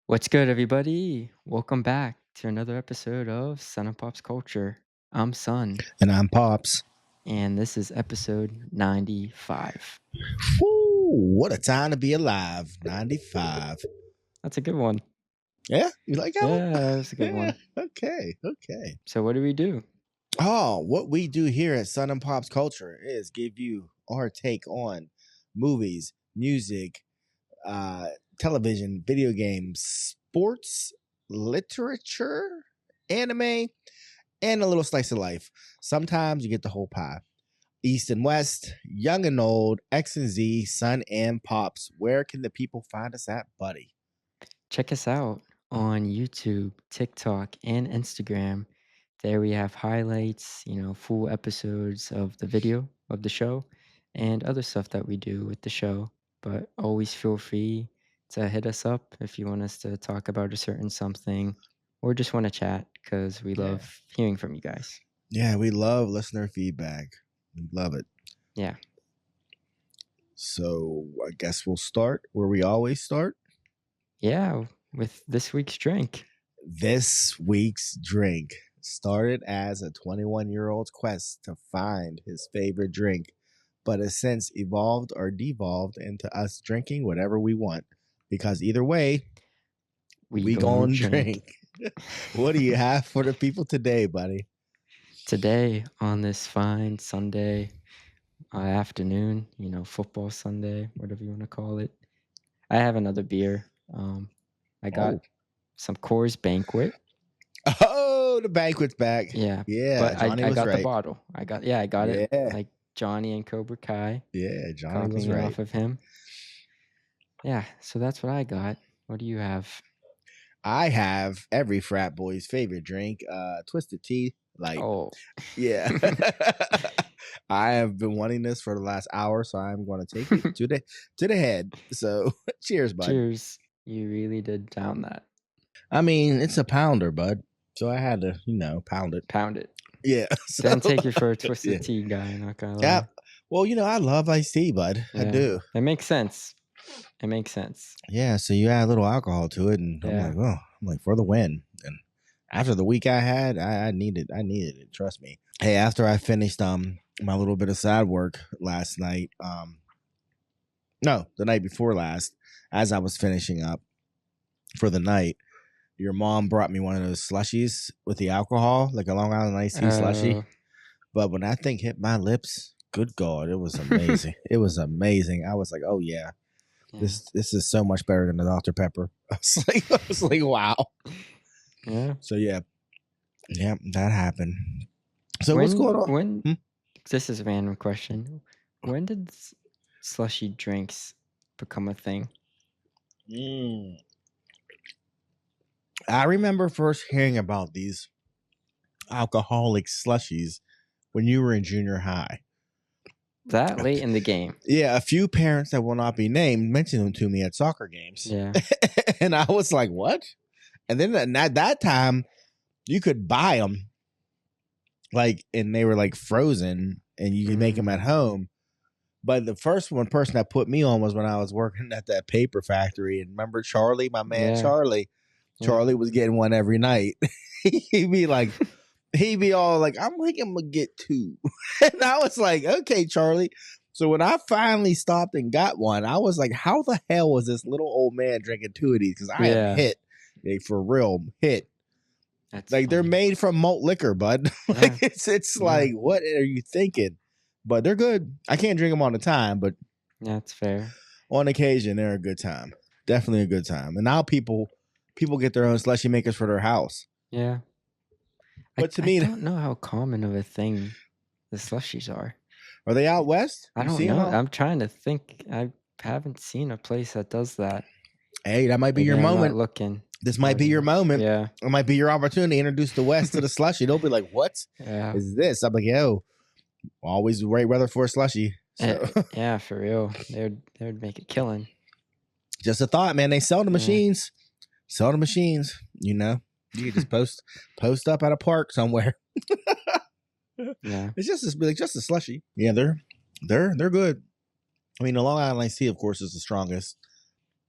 What's good, everybody? Welcome back to another episode of Sun and Pop's Culture. I'm Sun, And I'm Pops. and this is episode 95. Woo, what a time to be alive. 95. That's a good one. Yeah? You like that one? Yeah, that's a good one. Okay. So, what do we do? Oh, what we do here at Sun and Pop's Culture is give you our take on movies, music, television, video games, sports, literature, anime, and a little slice of life. Sometimes you get the whole pie. East and West, young and old, X and Z, Sun and Pops. Where can the people find us at, buddy? Check us out on YouTube, TikTok, and Instagram. There we have highlights, full episodes of the video of the show and other stuff that we do with the show. But always feel free to hit us up if you want us to talk about a certain something or just want to chat because we love hearing from you guys. Yeah, we love listener feedback. We love it. Yeah. So I guess we'll start where we always start. Yeah, with this week's drink. This week's drink started as a 21-year-old's quest to find his favorite drink, but has since evolved or devolved into us drinking whatever we want. Because either way, we gonna drink. What do you have for the people today, buddy? Today, on this fine Sunday afternoon, football Sunday, whatever you want to call it, I have another beer. I got some Coors Banquet. Oh, the banquet's back. Yeah. But I got the bottle. I got it like Johnny and Cobra Kai. Yeah, Johnny was right. Off of him. Yeah, so that's what I got. What do you have? I have every frat boy's favorite drink, Twisted Tea. Yeah. I have been wanting this for the last hour, so I'm going to take it to the head. So, cheers, bud. Cheers. You really did down that. I mean, it's a pounder, bud. So I had to, pound it. Pound it. Yeah. So, didn't take you for a Twisted Tea guy, not gonna lie. Yeah. Well, I love iced tea, bud. Yeah. I do. It makes sense. Yeah, so you add a little alcohol to it, and I'm like, for the win. And after the week I had, I needed it. Trust me. Hey, after I finished my little bit of side work last night, no, the night before last, as I was finishing up for the night, your mom brought me one of those slushies with the alcohol, like a Long Island iced tea slushie. But when that thing hit my lips, good God, it was amazing. It was amazing. I was like, oh yeah. This is so much better than the Dr. Pepper. I was like, wow. Yeah. So yeah, that happened. So what's going on? This is a random question. When did slushy drinks become a thing? I remember first hearing about these alcoholic slushies when you were in junior high. That late in the game. Yeah, a few parents that will not be named mentioned them to me at soccer games. Yeah. And I was like, what? And then at that time, you could buy them, and they were frozen, and you could make them at home. But the first person that put me on was when I was working at that paper factory. And remember Charlie, my man Charlie? Charlie was getting one every night. He'd be all like, I'm going to get two. And I was like, okay, Charlie. So when I finally stopped and got one, I was like, how the hell was this little old man drinking two of these? Because I am hit. For real, hit. That's funny. They're made from malt liquor, bud. It's like, what are you thinking? But they're good. I can't drink them all the time, but that's fair. On occasion, they're a good time. Definitely a good time. And now people get their own slushy makers for their house. Yeah. But to me, I don't know how common of a thing the slushies are. Are they out west? I don't know. I'm trying to think. I haven't seen a place that does that. Hey, that might be your moment. Looking. This might be your moment. Yeah. It might be your opportunity to introduce the West to the slushy. They'll be like, what is this? I'm like, yo, always great weather for a slushy. So. Yeah, for real. They would make a killing. Just a thought, man. They sell the machines. Sell the machines, You can just post up at a park somewhere. Yeah. It's just a slushy. Yeah, they're good. I mean, the Long Island iced tea, of course, is the strongest.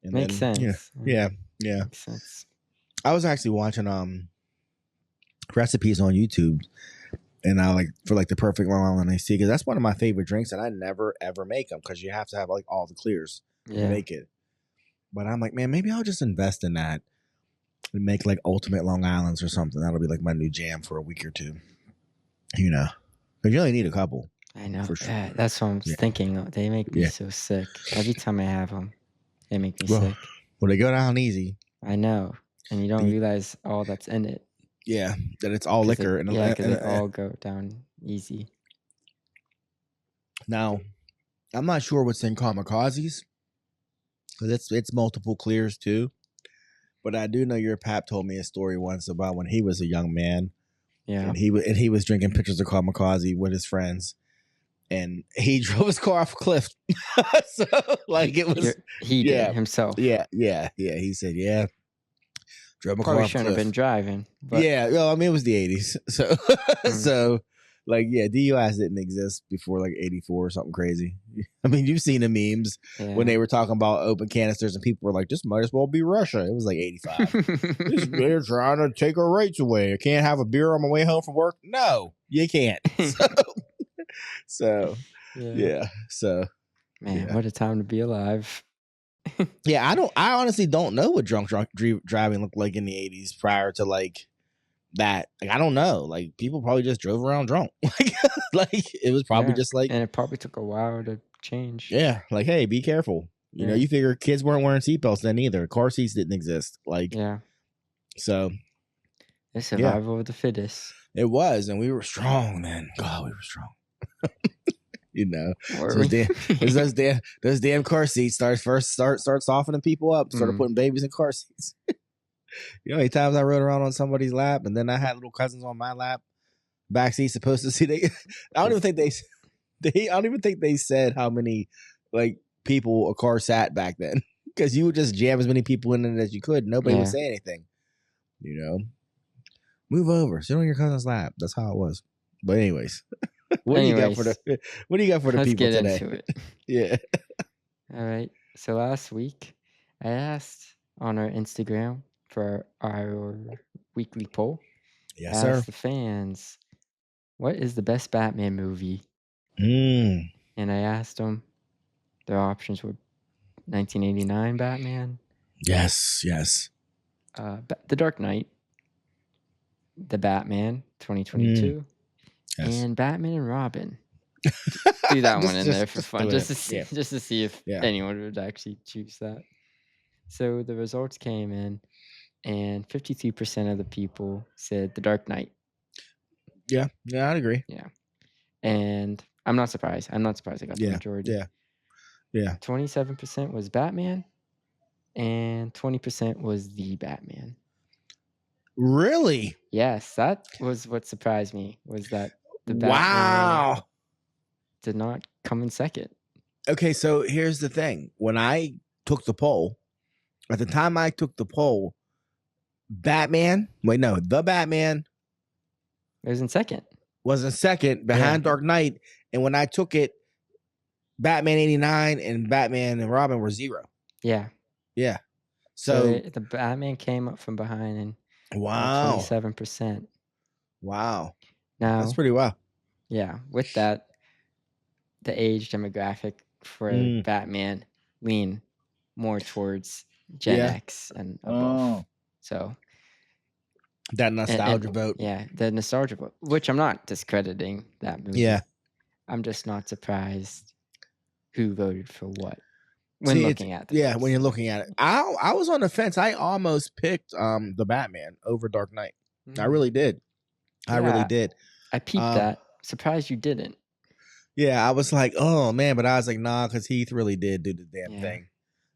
And Makes sense. Yeah. Yeah. Makes sense. I was actually watching recipes on YouTube, and I like for like the perfect Long Island iced tea, because that's one of my favorite drinks, and I never ever make them because you have to have like all the clears to Yeah. make it. But I'm like, man, maybe I'll just invest in that and make like ultimate Long Islands or something. That'll be like my new jam for a week or two. You know, because you only need a couple. I know. For sure. Yeah, that's what I'm Yeah. thinking. They make me Yeah. so sick. Every time I have them, they make me Well, sick. Well, they go down easy. I know. And you don't realize all that's in it. Yeah, that it's all liquor. Because they all go down easy. Now, I'm not sure what's in kamikazes, because it's multiple clears too. But I do know your pap told me a story once about when he was a young man. Yeah. And he was drinking pitchers of kamikaze with his friends, and he drove his car off a cliff. So like it was he did himself. Yeah. He said, yeah. Drove my car Probably off a shouldn't cliff. have been driving. But Yeah, well, I mean it was the 80s. So so like yeah, DUIs didn't exist before like 84 or something crazy. I mean, you've seen the memes when they were talking about open canisters and people were like, this might as well be Russia. It was like 85. They're trying to take our rights away. I can't have a beer on my way home from work. No, you can't. So yeah. So man, what a time to be alive. Yeah, I honestly don't know what drunk driving looked like in the 80s prior to like that. Like I don't know. Like people probably just drove around drunk. like it was probably just like, and it probably took a while to change. Yeah, like hey, be careful. You know, you figure kids weren't wearing seatbelts then either. Car seats didn't exist. Like so the survival of the fittest. It was, and we were strong, man. God, we were strong. You know, those damn car seats start softening people up. Started putting babies in car seats. You know how many times I rode around on somebody's lap, and then I had little cousins on my lap, backseat, supposed to see. I don't even think they said how many like people a car sat back then, because you would just jam as many people in it as you could. Nobody would say anything. You know, move over, sit on your cousin's lap. That's how it was. But anyways. What do you got for the people today? Let's get into it. Yeah. All right. So last week, I asked on our Instagram for our weekly poll. Yes, sir. Asked the fans, what is the best Batman movie? And I asked them, their options were 1989 Batman. Yes. The Dark Knight. The Batman 2022. And Batman and Robin. Do that one in there for fun, just to see if anyone would actually choose that. So the results came in, and 52% of the people said The Dark Knight. Yeah, I'd agree. Yeah, and I'm not surprised. I got the majority. Yeah. 27% was Batman, and 20% was The Batman. Really? Yes, that was what surprised me. Was that the Batman did not come in second. Okay, so here's the thing. When I took the poll, at the time I took the poll, the Batman was in second. Was in second behind Dark Knight. And when I took it, Batman 89 and Batman and Robin were 0. Yeah. Yeah. So the Batman came up from behind and 27%. Wow. Now that's pretty well. Yeah. With that, the age demographic for Batman lean more towards Gen X and above. So that nostalgia vote. Yeah, the nostalgia vote, which I'm not discrediting that movie. Yeah. I'm just not surprised who voted for what when looking at it. Yeah, when you're looking at it. I was on the fence. I almost picked the Batman over Dark Knight. I really did. I really did. I peeped that. Surprised you didn't. Yeah, I was like, oh man, but I was like, nah, because Heath really did do the damn thing.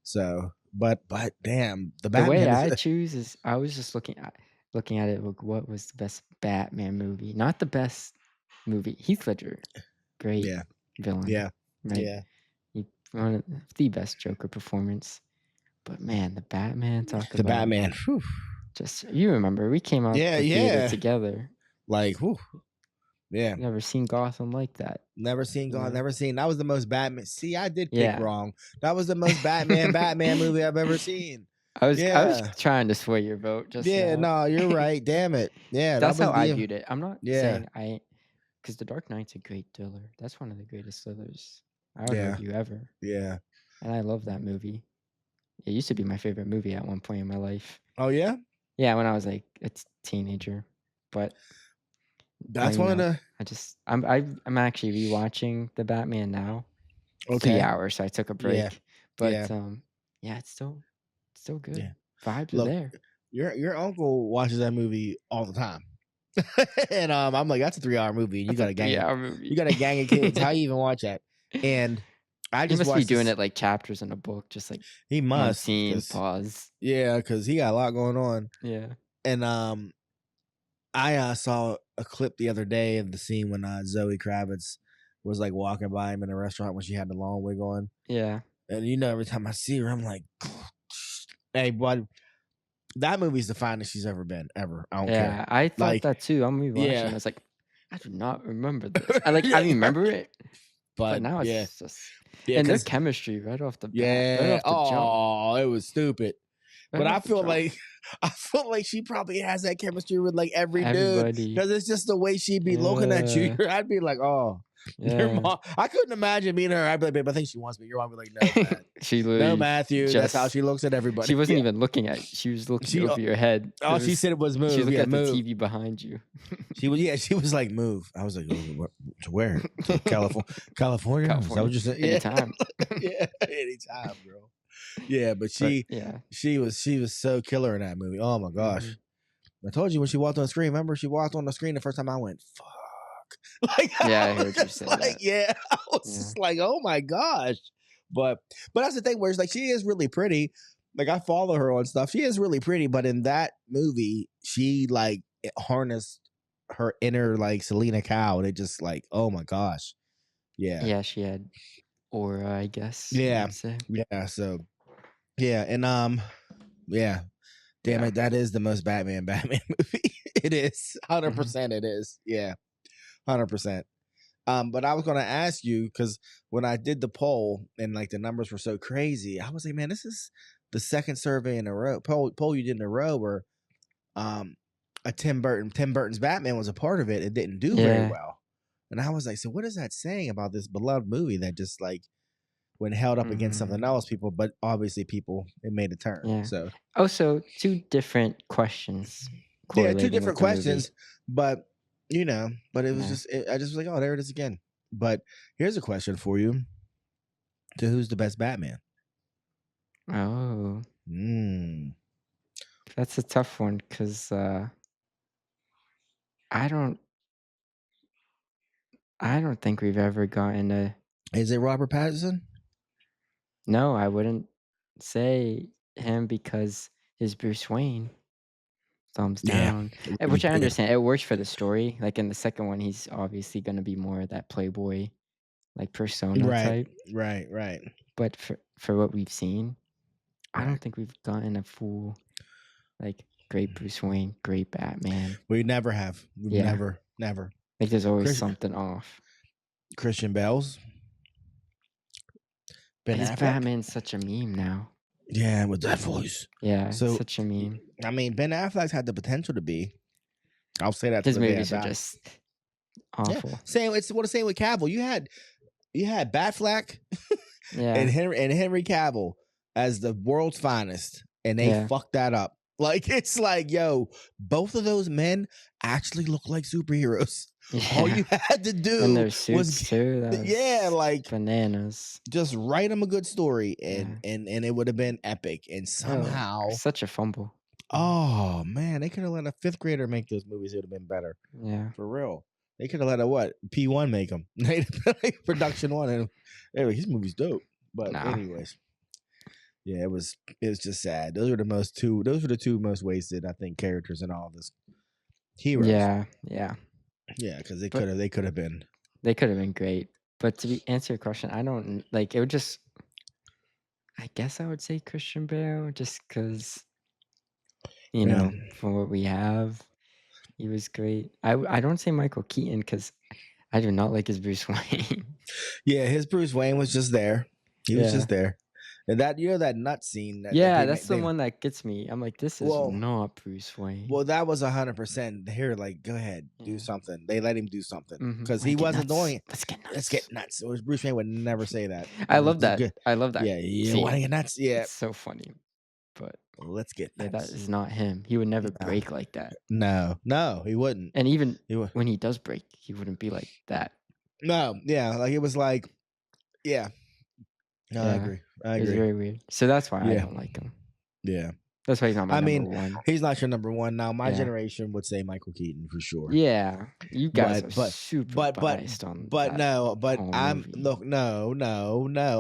So, but damn, the Batman. The way I choose is I was just looking at it. Like, what was the best Batman movie? Not the best movie. Heath Ledger, great villain. Yeah, right? Yeah. One of the best Joker performance. But man, the Batman Batman. Whew. Just you remember we came out the theater together. Like, whew. Yeah. Never seen Gotham like that. Never seen Gotham. Never seen. That was the most Batman. See, I did pick wrong. That was the most Batman movie I've ever seen. I was Yeah. trying to sway your vote just Yeah, now. no, you're right. Damn it. Yeah, that That's was how I the viewed it. I'm not yeah, saying because The Dark Knight's a great thriller. That's one of the greatest thrillers I would yeah, argue ever, yeah. and I love that movie. It used to be my favorite movie at one point in my life. Oh yeah? Yeah, when I was like a teenager, but That's you one of know, the I'm actually rewatching the Batman now. 3 okay. hours, so I took a Yeah. break, but Yeah. yeah, it's still good. Yeah. Vibes are Look, there. your uncle watches that movie all the time. And I'm like, that's a 3 hour movie, and That's a 3 hour movie. you got a gang of kids. How you even watch that? And I He just must be watched doing this. it like chapters in a book, just like He one must, scene, because pause. yeah, because he got a lot going on. Yeah. And I saw a clip the other day of the scene when Zoe Kravitz was like walking by him in a restaurant when she had the long wig on. Yeah. And every time I see her, I'm like, hey, bud, that movie's the finest she's ever been, ever. I don't care. Yeah, I thought Like, that too. I'm rewatching. I yeah, was like, I do not remember this. I yeah, remember it, but but now yeah, it's just yeah, and their because chemistry right off the bat, right yeah, off the jump, oh, it was stupid. right But off the jump. I feel like she probably has that chemistry with like every dude Everybody. because it's just the way she'd be looking at you. Yeah. I'd be like, oh, your Yeah. mom. I couldn't imagine meeting her. I'd be like, babe, I think she wants me. Your mom would be like, no, man, She no, literally Matthew. That's how just she looks at everybody. she wasn't Yeah, even looking at you. She was looking she. over your head. All she said was She was move. looking Yeah, at the move. TV behind you. She was. Yeah, she was like, move. I was like, oh, to where? To California. California. Is that what you said? Yeah, Anytime. yeah, anytime, girl. Yeah, but But yeah. she was so killer in that movie. Oh my gosh. Mhm. I told you when she walked on the screen. Remember, she walked on the screen the first time I went, fuck. Like, Yeah, I I heard you was say like, that. yeah, I was Yeah. just like, oh my gosh. But that's the thing where it's like she is really pretty. Like I follow her on stuff. She is really pretty, but in that movie, she like harnessed her inner like Selena Kyle, and it just like, oh my gosh. Yeah. Yeah, she had aura, I guess you Yeah. would say. Yeah. So yeah, and yeah. Damn Yeah. it, that is the most Batman movie. It is. 100% Mhm. it is. Yeah. 100%. But I was gonna ask you because when I did the poll and like the numbers were so crazy, I was like, man, this is the second survey in a row poll you did in a row where a Tim Burton's Batman was a part of it. It didn't do very Yeah. well. And I was like, so what is that saying about this beloved movie that just like when held up against something else, people, but obviously it made a turn. Yeah. So Also, 2 different questions yeah, 2 correlating different with the movie. questions, but but it was Yeah. I just was like, oh, there it is again. But here's a question for you: to who's the best Batman? Oh, Mm. that's a tough one because I don't I don't think we've ever gotten a Is it Robert Pattinson? no, I wouldn't say him because his Bruce Wayne, thumbs Yeah, down. really Which I good. understand. It works for the story. Like in the second one, he's obviously gonna be more of that playboy, like persona Right, type. right. But for what we've seen, I Right. don't think we've gotten a full like great Bruce Wayne, great Batman. We never have. We've Yeah. never. Like there's always Chris- something off. Christian Bale's. Ben His Affleck. Batman's such a meme now. Yeah, with that voice. Yeah, So such a meme. I mean, Ben Affleck's had the potential to be. I'll say that. His to the day I movies are die. just Yeah, awful. same. It's what the same with Cavill. You had Batfleck Yeah. and Henry Cavill as the world's finest, and they Yeah. fucked that up. Like it's like, yo, both of those men actually look like superheroes. All Yeah. you had to do And their was suits too. That was like bananas. just write them a good story, Yeah. and it would have been epic. And Oh, somehow, such a fumble. oh man, they could have let a 5th grader make those movies. It would have been better. Yeah. For real. They could have let a what? P1 make them. Production 1. And anyway, his movie's dope. But Nah. anyways. Yeah, it was just sad. Those were the 2 most wasted, I think, characters in all this. Heroes. Yeah. Yeah, because they But- could have been. They could have been great. But to answer your question, I don't like it would just I guess I would say Christian Bale just because you Yeah. know, for what we have, he was great. I don't say Michael Keaton because I do not like his Bruce Wayne. Yeah, his Bruce Wayne was just there. He was Yeah. just there. And that that nut scene that Yeah, they that's made. the one that gets me. I'm like, this is Well, not Bruce Wayne. well, that was 100%. Here, like, go ahead, do Yeah. something. They let him do something because Wanna he get wasn't nuts? doing it. Let's get nuts. Let's get nuts. Bruce Wayne would never say that. I It's love just that. good. I love that. Yeah. scene. Want to get nuts? Yeah. It's so funny. But Let's get yeah, that nuts. is not him. He would never No. break like that. No, he wouldn't. And even He would. when he does break, he wouldn't be like that. No, yeah, like it was like, yeah. No, I Yeah. agree. It was very weird. So that's why I Yeah. don't like him. Yeah. That's why he's not my I number mean, one. he's not your number one. Now, my Yeah. generation would say Michael Keaton for sure. Yeah, you guys But- are super biased on But that no, but whole I'm movie. look, no.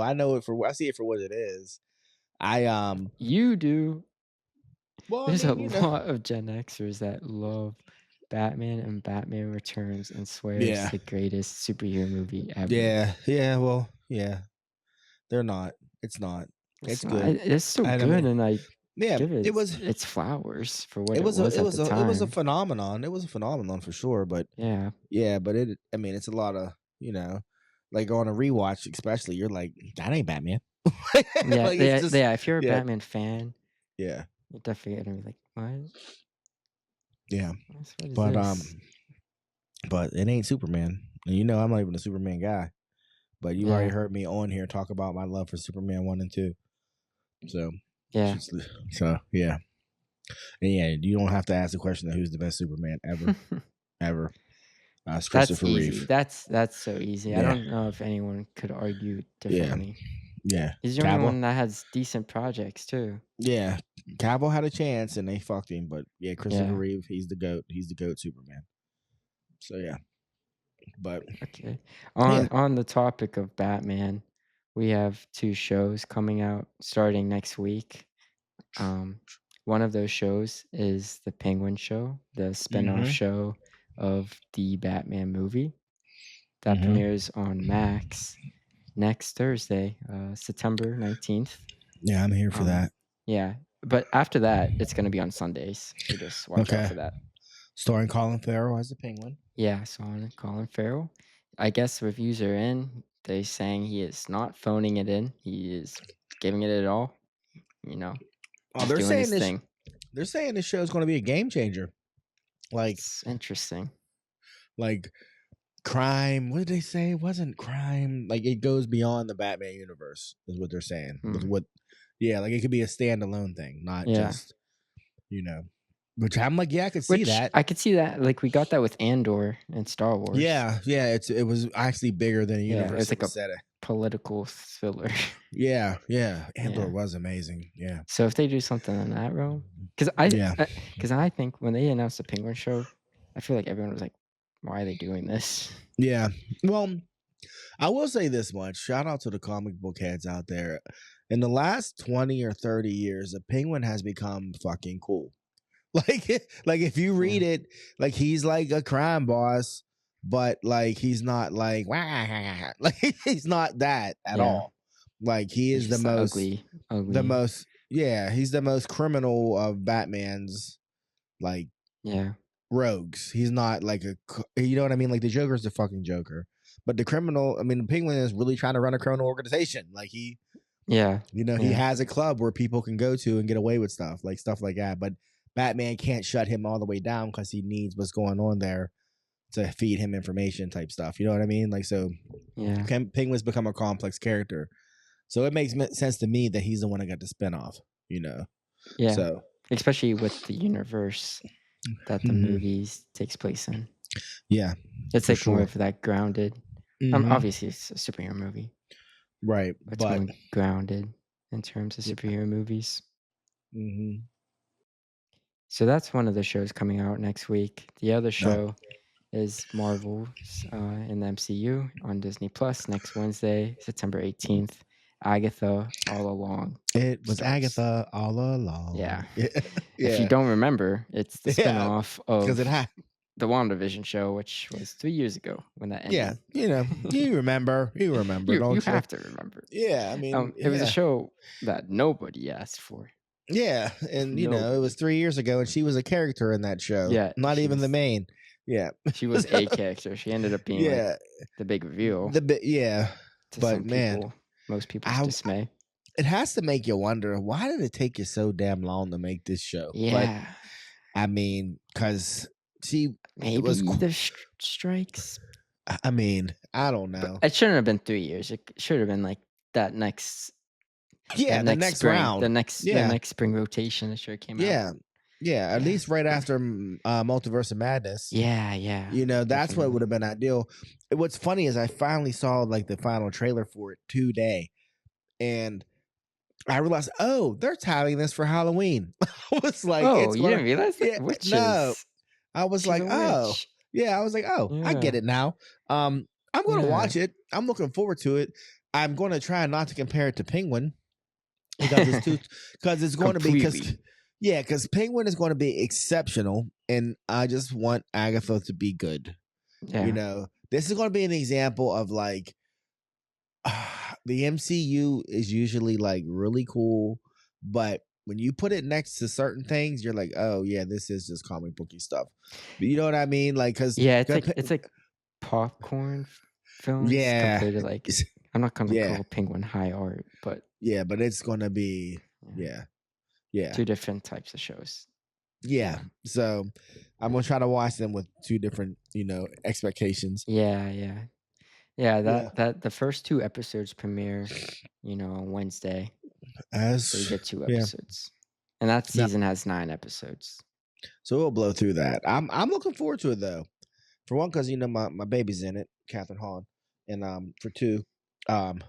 I know it for. I see it for what it is. You do. Well, There's I mean, a lot of Gen Xers that love Batman and Batman Returns and swear Yeah. it's the greatest superhero movie ever. Yeah. Well, yeah. They're not. It's not. It's not. good. It's so And I good, mean, and I Yeah, give it it was. its flowers for what It was. at It was. the time. It was a phenomenon. It was a phenomenon for sure. But Yeah, but it. I mean, it's a lot of like on a rewatch, especially. You're like, that ain't Batman. yeah, Like, it's just- yeah. If you're a yeah. Batman fan, Yeah. you're definitely gonna be like, what? Yeah. What is But this? but it ain't Superman. And I'm not even a Superman guy. But you already Yeah. heard me on here talk about my love for Superman 1 and 2. So Yeah, yeah. And yeah, you don't have to ask the question of who's the best Superman ever. Ever. It's that's Christopher easy. Reeve. That's so easy. I Yeah. don't know if anyone could argue differently. Yeah. He's the only Cavill? one that has decent projects too. Yeah. Cavill had a chance and they fucked him, but yeah, Christopher Yeah. Reeve, he's the GOAT. He's the GOAT Superman. So yeah. But Okay. On the topic of Batman, we have 2 shows coming out starting next week. One of those shows is the Penguin Show, the spinoff show of the Batman movie that premieres on Max next Thursday, September 19th. yeah, I'm here for that. Yeah, but after that, it's going to be on Sundays. So just watch out Okay. for that. Starring Colin Farrell as the Penguin. Yeah, so on Colin Farrell. I guess reviews are in. They're saying he is not phoning it in. He is giving it all. Oh, he's they're doing saying his this. thing. They're saying this show is going to be a game changer. Like It's interesting. Crime. What did they say? It wasn't crime. Like it goes beyond the Batman universe, is what they're saying. With what? Yeah, like it could be a standalone thing, not just Which I'm like, yeah, I could see that. I could see that. Like we got that with Andor and Star Wars. Yeah. It was actually bigger than a universe. Yeah, it's like a setting. political thriller. Yeah. Andor was amazing. Yeah. So if they do something in that realm, because I think when they announced the Penguin show, I feel like everyone was like, "Why are they doing this?" Yeah. Well, I will say this much: shout out to the comic book heads out there. In the last 20 or 30 years, the Penguin has become fucking cool. Like if you read it, like he's like a crime boss, but like he's not like he's not that at all. Like he is the most ugly. He's the most criminal of Batman's rogues. He's not like you know what I mean? Like the Joker's the fucking Joker. But the the Penguin is really trying to run a criminal organization. Like he has a club where people can go to and get away with stuff like that. But Batman can't shut him all the way down because he needs what's going on there to feed him information type stuff. You know what I mean? Like, so Penguin's become a complex character. So it makes sense to me that he's the one that got the spinoff, Yeah. So especially with the universe that the movies takes place in. Yeah. It's like more of that grounded. Obviously, it's a superhero movie. Right. It's more grounded in terms of superhero movies. Mm-hmm. So that's one of the shows coming out next week. The other show is Marvel's in the MCU on Disney Plus next Wednesday, September 18th. Agatha All Along. It was Agatha All Along. Yeah. If you don't remember, it's the spinoff of the WandaVision show, which was 3 years ago when that ended. Yeah, you remember. You have to remember. Yeah, I mean, it was a show that nobody asked for. Yeah, and it was 3 years ago, and she was a character in that show. Yeah, not even the main. Yeah, she was a character. She ended up being the big reveal. But man, most people's dismay. it has to make you wonder, why did it take you so damn long to make this show? But Yeah. I mean, because see, it was. Maybe the strikes, I mean, I don't but know. it shouldn't have been 3 years. It should have been like that next Yeah, that the next next spring. round. The Yeah, next spring rotation it sure came out. yeah, yeah. At Yeah. least right after Multiverse of Madness. Yeah, yeah. That's what would Definitely. have been ideal. What's funny is I finally saw like the final trailer for it today, and I realized, oh, they're touting this for Halloween. I was like, Oh, it's you gonna, didn't realize that? yeah, no. Witches. I was She's like, a oh, witch. yeah. I was like, oh, I get Yeah. it now. I'm gonna Yeah. watch it. I'm looking forward to it. I'm gonna try not to compare it to Penguin because it's too, because it's going to be, Completely. because Penguin is going to be exceptional, and I just want Agatha to be good. Yeah. This is going to be an example of like the MCU is usually like really cool, but when you put it next to certain things, you're like, oh yeah, this is just comic booky stuff. But you know what I mean? Like, Yeah, it's like popcorn films yeah, compared to like I'm not gonna yeah, call Penguin high art, but yeah, but it's gonna be, yeah, yeah, yeah, two different types of shows. yeah. Yeah. So I'm gonna try to watch them with two different, expectations. Yeah, yeah. Yeah, Yeah, that the first 2 episodes premiere, on Wednesday. So you as get 2 yeah, episodes. And that no, season has 9 episodes. so we'll blow through that. I'm looking forward to it though. For one, because my baby's in it, Catherine Hahn, and for two, um,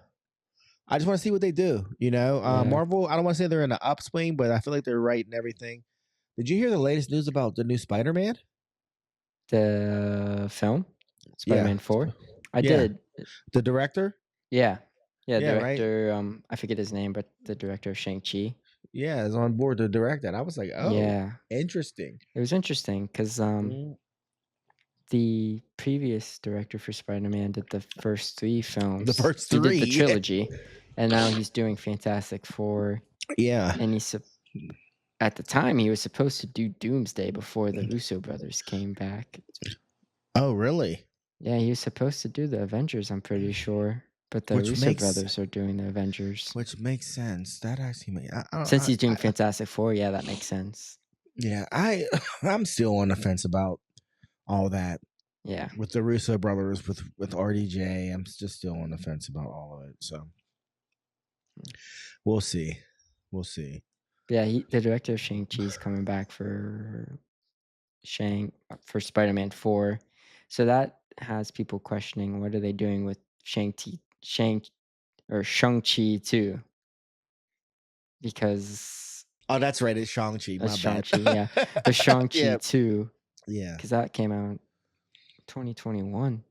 I just want to see what they do. Yeah. Marvel. I don't want to say they're in an upswing, but I feel like they're writing everything. Did you hear the latest news about the new Spider-Man? The film, Yeah, Spider-Man 4? I yeah. did. The director. Yeah. Yeah, Yeah, right. director, I forget his name, but the director of Shang-Chi. Yeah, is on board to direct that. I was like, oh, Yeah. interesting. It was interesting because Mm, the previous director for Spider-Man did the first 3 the films. first He did the three. trilogy, and now he's doing Fantastic Four, Yeah. and at the time, he was supposed to do Doomsday before the Russo brothers came back. Oh, really? Yeah, he was supposed to do the Avengers, I'm pretty sure, but the Which Russo makes brothers are doing the Avengers. sense. That actually makes. Since he's doing Fantastic Four, yeah, that makes sense. Yeah, I'm still on the fence about all that. Yeah. With the Russo brothers, with RDJ, I'm just still on the fence about all of it. So we'll see. We'll see. Yeah, the director of Shang-Chi is coming back for Spider-Man 4. So that has people questioning what are they doing with Shang-Chi 2, because Oh, that's right. It's Shang-Chi. that's My bad. Shang-Chi, yeah. The Shang-Chi Yeah. 2, Yeah. because that came out 2021.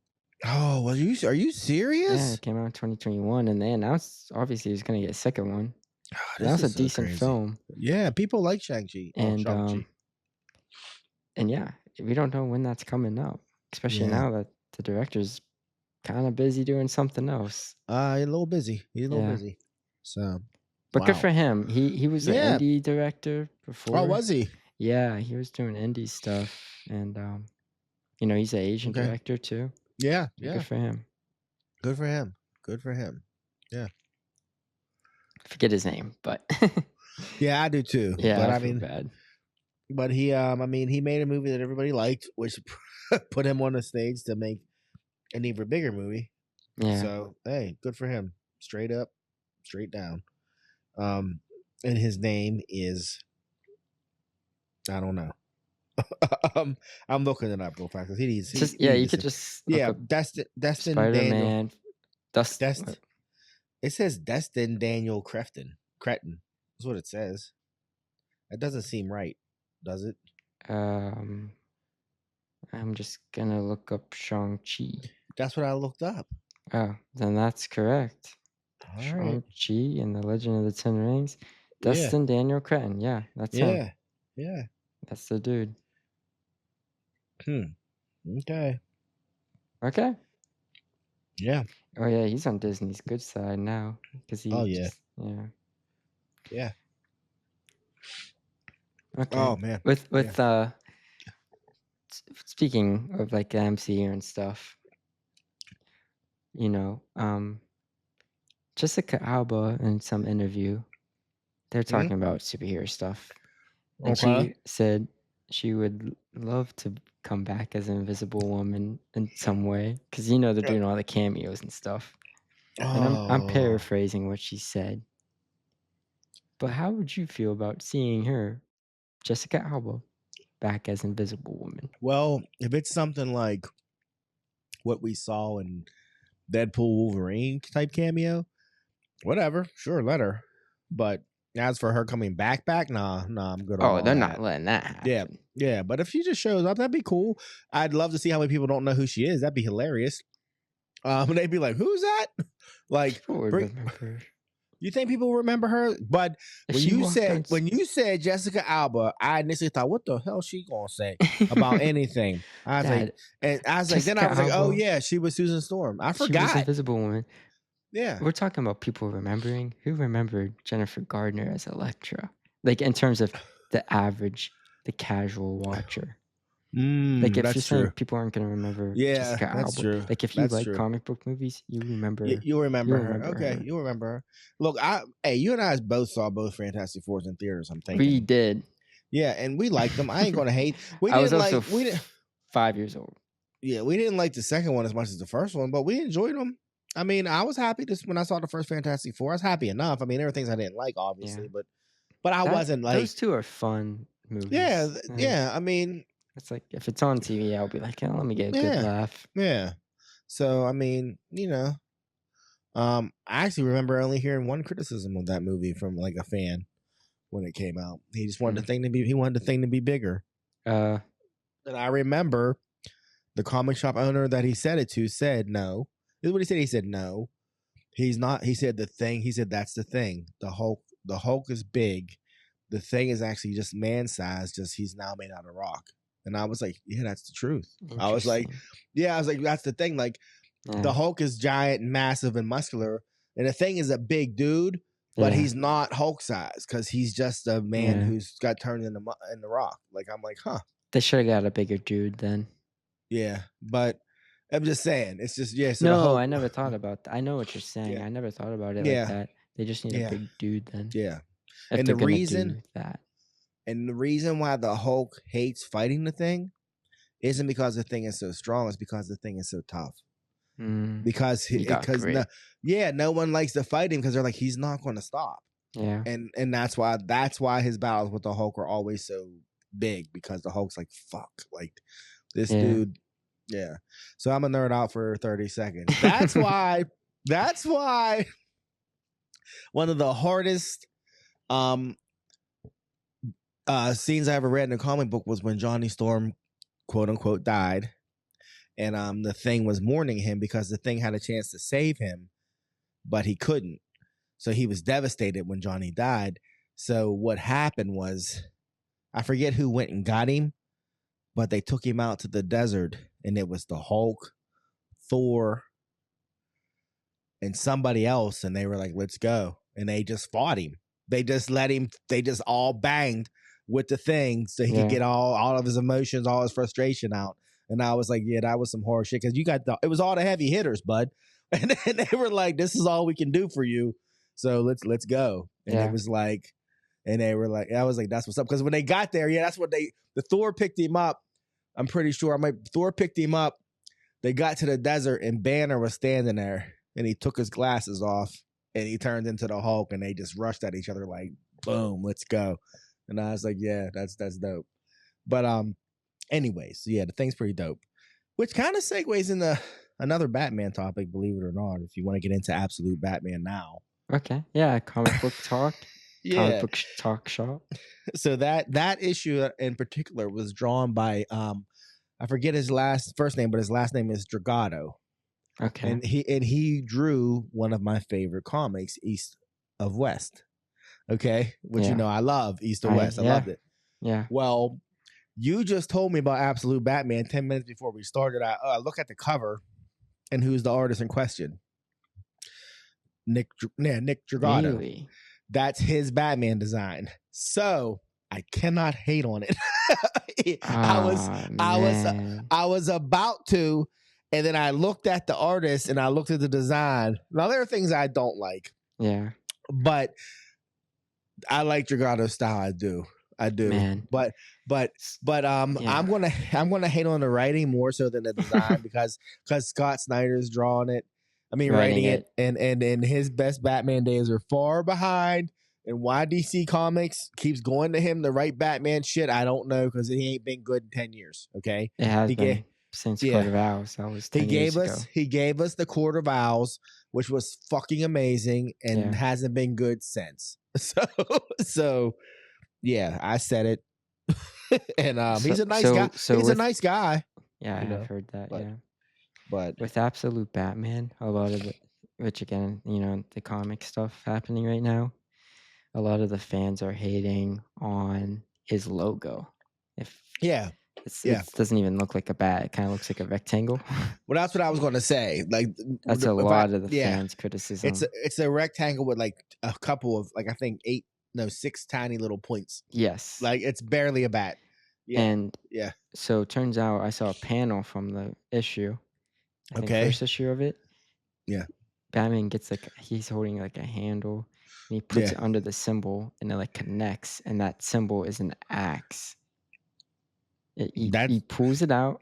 Oh, are you Yeah, serious? it came out in 2021, and they announced obviously he's gonna get a second one. Oh, And that this was a is so decent crazy. film. Yeah, people like Shang-Chi. Oh, And Shang-Chi. and yeah, we don't know when that's coming out, especially Yeah. now that the director's kind of busy doing something else. He's a little busy. He's a little Yeah. busy. So, But good wow. for him. He was an Yeah. indie director Oh, before. was he? Yeah, he was doing indie stuff, and he's an Asian Okay. director too. Yeah. So Yeah. good for him. Good for him. Good for him. Yeah. I forget his name, but Yeah, I do too. yeah, But I I feel mean, bad. but he he made a movie that everybody liked, which put him on the stage to make an even bigger movie. Yeah. So hey, good for him. Straight up, straight down. And his name is, I don't know. I'm looking it up real fast because he needs. You could just look Yeah, up Destin Daniel. Spider-Man. Dest. It says Destin Daniel Cretin. That's what it says. That doesn't seem right, does it? I'm just gonna look up Shang-Chi. That's what I looked up. Oh, then that's correct. All right. Shang-Chi and the Legend of the Ten Rings. Yeah. Destin Daniel Cretton. Yeah, that's him. Yeah. That's the dude. Okay. Okay. Yeah. Oh yeah, he's on Disney's good side now because he. Oh, yeah. Yeah. Yeah. Okay. Oh man. With speaking of like the MCU and stuff, Jessica Alba in some interview, they're Hmm? talking about superhero stuff, and Okay. she said she would love to come back as an Invisible Woman in some way, because they're doing all the cameos and stuff. And I'm Oh. paraphrasing what she said. But how would you feel about seeing her, Jessica Alba, back as Invisible Woman? Well, if it's something like what we saw in Deadpool Wolverine type cameo, whatever, sure, let her. But as for her coming back, nah, I'm good on Oh, all they're not that. letting that happen. Yeah, yeah. But if she just shows up, that'd be cool. I'd love to see how many people don't know who she is. That'd be hilarious. They'd be like, "Who's that?" Like, People would bring. remember. You think people remember her? But If when she you walked on said Jessica Alba, I initially thought, "What the hell she gonna say about anything?" I was Dad, then I Jessica was like, "Oh Alba, yeah, she was Susan Storm." I she was forgot. Invisible Woman. Yeah. We're talking about people remembering. Who remembered Jennifer Gardner as Elektra? Like, in terms of the average, the casual watcher. Like, if you're That's saying true. people aren't gonna remember Yeah, Jessica that's Alba, true. like if you That's like true. comic book movies, you remember You'll you remember her. remember Okay, her. you'll remember her. Look, hey, you and I both saw both Fantastic Fours in theaters. I'm We thinking, did. yeah, and we liked them. I ain't gonna hate. We I was didn't also like. We didn't. 5 years old. Yeah, we didn't like the second one as much as the first one, but we enjoyed them. I mean, I was happy when I saw the first Fantastic Four. I was happy enough. I mean, there were things I didn't like, obviously, Yeah. but I wasn't like, Those two are fun yeah, movies. yeah. I mean, It's like if it's on TV, I'll be like, oh, let me get a good yeah, laugh. yeah. So I mean, I actually remember only hearing one criticism of that movie from like a fan when it came out. He just wanted the thing to be. He wanted the thing to be bigger. And I remember the comic shop owner that he said it to said no. This is what he said. He said no. He's not. He said the thing. He said that's the thing. The Hulk is big. The thing is actually just man sized. Just he's now made out of rock. And I was like, yeah, that's the truth. I was like, that's the thing. Like the Hulk is giant and massive and muscular, and the thing is a big dude, but he's not Hulk size because he's just a man who's got turned into rock. Like I'm like, huh. They should have got a bigger dude then. Yeah, but I'm just saying, it's just So no, the Hulk, I never thought about that. I know what you're saying. Yeah. I never thought about it like that. They just need a big dude then. Yeah. If And they're the gonna reason do that. And the reason why the Hulk hates fighting the thing isn't because the thing is so strong, it's because the thing is so tough. Because no one likes to fight him because they're like, he's not going to stop. Yeah. And that's why his battles with the Hulk are always so big, because the Hulk's like, fuck, like this dude. Yeah. So I'm a nerd out for 30 seconds. That's why one of the hardest scenes I ever read in a comic book was when Johnny Storm, quote unquote, died. And the Thing was mourning him because the Thing had a chance to save him, but he couldn't. So he was devastated when Johnny died. So what happened was, I forget who went and got him, but they took him out to the desert, and it was the Hulk, Thor, and somebody else, and they were like, let's go. And they just fought him. They just all banged with the Thing so he could get all of his emotions, all his frustration out. And I was like, yeah, that was some horror shit, because it was all the heavy hitters, bud. And they were like, this is all we can do for you, so let's go. And it was like, and they were like, I was like, that's what's up. Because when they got there, that's what the Thor picked him up. I'm pretty sure Thor picked him up. They got to the desert, and Banner was standing there, and he took his glasses off, and he turned into the Hulk, and they just rushed at each other like, boom, let's go. And I was like, yeah, that's dope. But anyways, yeah, the Thing's pretty dope, which kind of segues into another Batman topic, believe it or not, if you want to get into absolute Batman now. Okay. Yeah, comic book talk. Comic book talk shop. So that issue in particular was drawn by I forget his first name, but his last name is Dragato. Okay. And he drew one of my favorite comics, East of West. Okay, which I love East of West. I loved it. Yeah. Well, you just told me about Absolute Batman 10 minutes before we started. I look at the cover, and who's the artist in question? Nick Dragato. Really? That's his Batman design. So I cannot hate on it. I was about to, And then I looked at the artist and I looked at the design. Now there are things I don't like, Yeah, but I like Dragado's style. I do. man. But Yeah. I'm gonna hate on the writing more so than the design because Scott Snyder's drawing it. I mean Writing writing it, it. and his best Batman days are far behind. And why DC Comics keeps going to him to write Batman shit, I don't know, because he ain't been good in 10 years. Okay, It has he been gave since Court yeah of Owls. That was he 10 years gave ago. us the Court of Owls, which was fucking amazing and Yeah. hasn't been good since. So yeah, I said it. And he's a nice guy. He's a nice guy. Yeah, I you have know, heard that. but- Yeah. But With Absolute Batman, a lot of which again, the comic stuff happening right now, a lot of the fans are hating on his logo. yeah, It doesn't even look like a bat. It kind of looks like a rectangle. well, that's what I was going to say. Like That's a lot of the fans' criticism. It's a rectangle with like a couple of I think 6 tiny little points. Yes. Like it's barely a bat. Yeah. And yeah. So it turns out I saw a panel from the issue. I think Okay. first issue of it. Yeah. Batman gets he's holding like a handle and he puts it under the symbol and it like connects, and that symbol is an axe. He pulls it out,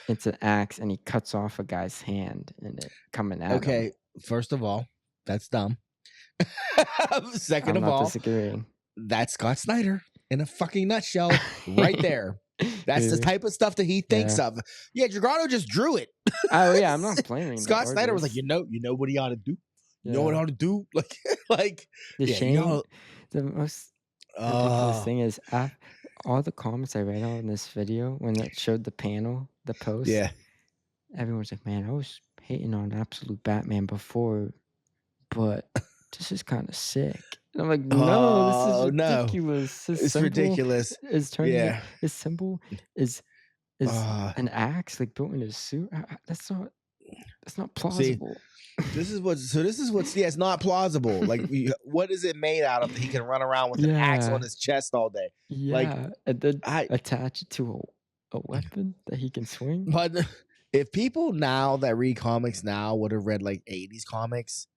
it's an axe, and he cuts off a guy's hand and it coming out. Okay, first of all, that's dumb. Second I'm of not all, disagreeing. That's Scott Snyder in a fucking nutshell, right there. That's the type of stuff that he thinks of. Yeah, Dragato just drew it. Oh yeah, I'm not blaming. Scott Snyder was like, you know what he ought to do. You know what he ought to do. Like the shame. The most ridiculous thing is all the comments I read on this video when it showed the panel, the post. Yeah, everyone's like, man, I was hating on Absolute Batman before, but this is kind of sick. And I'm like, no, this is ridiculous. No. It's ridiculous. His symbol is an axe like built in his suit. That's not plausible. This is what's it's not plausible. Like, what is it made out of that he can run around with an axe on his chest all day? Yeah, like, and then attach it to a weapon that he can swing. But if people now that read comics now would have read like 80s comics,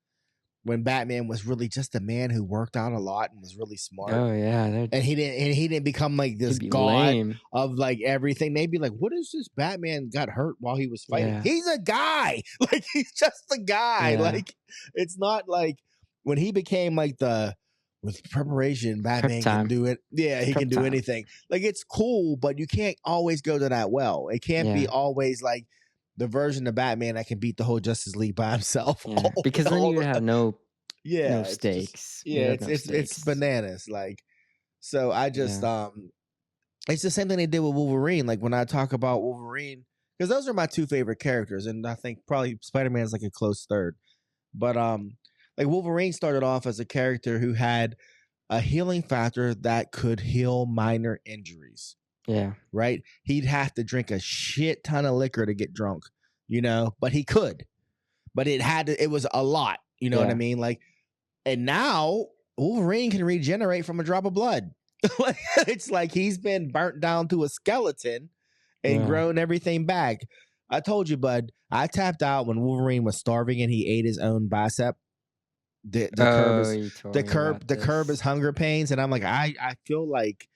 when Batman was really just a man who worked out a lot and was really smart. Oh yeah, and he didn't become like this god of like everything. They'd be like, "What is this? Batman got hurt while he was fighting. Yeah. He's a guy. Like he's just a guy. Yeah. Like it's not like when he became like with preparation, Batman can do it. Yeah, he can do anything. Like it's cool, but you can't always go to that well. It can't be always like the version of Batman that can beat the whole Justice League by himself. Yeah, because then you have no stakes. It's bananas. Like, so I just it's the same thing they did with Wolverine. Like when I talk about Wolverine, because those are my two favorite characters, and I think probably Spider-Man is like a close third. But like Wolverine started off as a character who had a healing factor that could heal minor injuries. Yeah. Right? He'd have to drink a shit ton of liquor to get drunk, but he could. But it was a lot, you know what I mean? Like, and now Wolverine can regenerate from a drop of blood. It's like he's been burnt down to a skeleton and grown everything back. I told you, bud, I tapped out when Wolverine was starving and he ate his own bicep. The curb is hunger pains. And I'm like, I feel like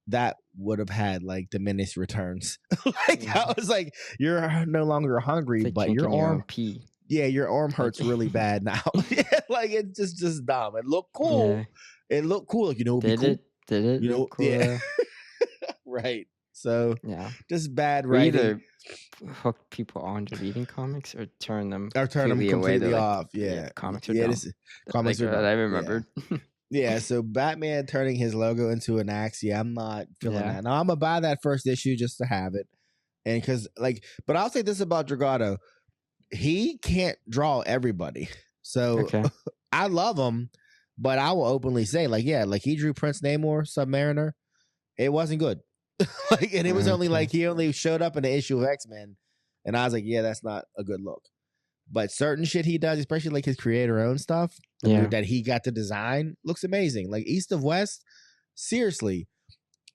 that would have had like diminished returns. I was like, you're no longer hungry, like but your arm pee. Yeah, your arm hurts really bad now. Like it's just dumb. It looked cool. Yeah. It looked cool. Like, Did it? Look cool? Yeah. Right. So just bad writing. Either hook people on to reading comics or turn them completely away. off. Yeah. Comics are dumb. Comics are dumb. I remembered. Yeah, so Batman turning his logo into an axe. Yeah, I'm not feeling that. Now I'm gonna buy that first issue just to have it, and but I'll say this about Dragato: he can't draw everybody. So I love him, but I will openly say, he drew Prince Namor, Submariner. It wasn't good. And it was he only showed up in the issue of X-Men, and I was like, yeah, that's not a good look. But certain shit he does, especially like his creator-owned stuff that he got to design, looks amazing. Like East of West, seriously.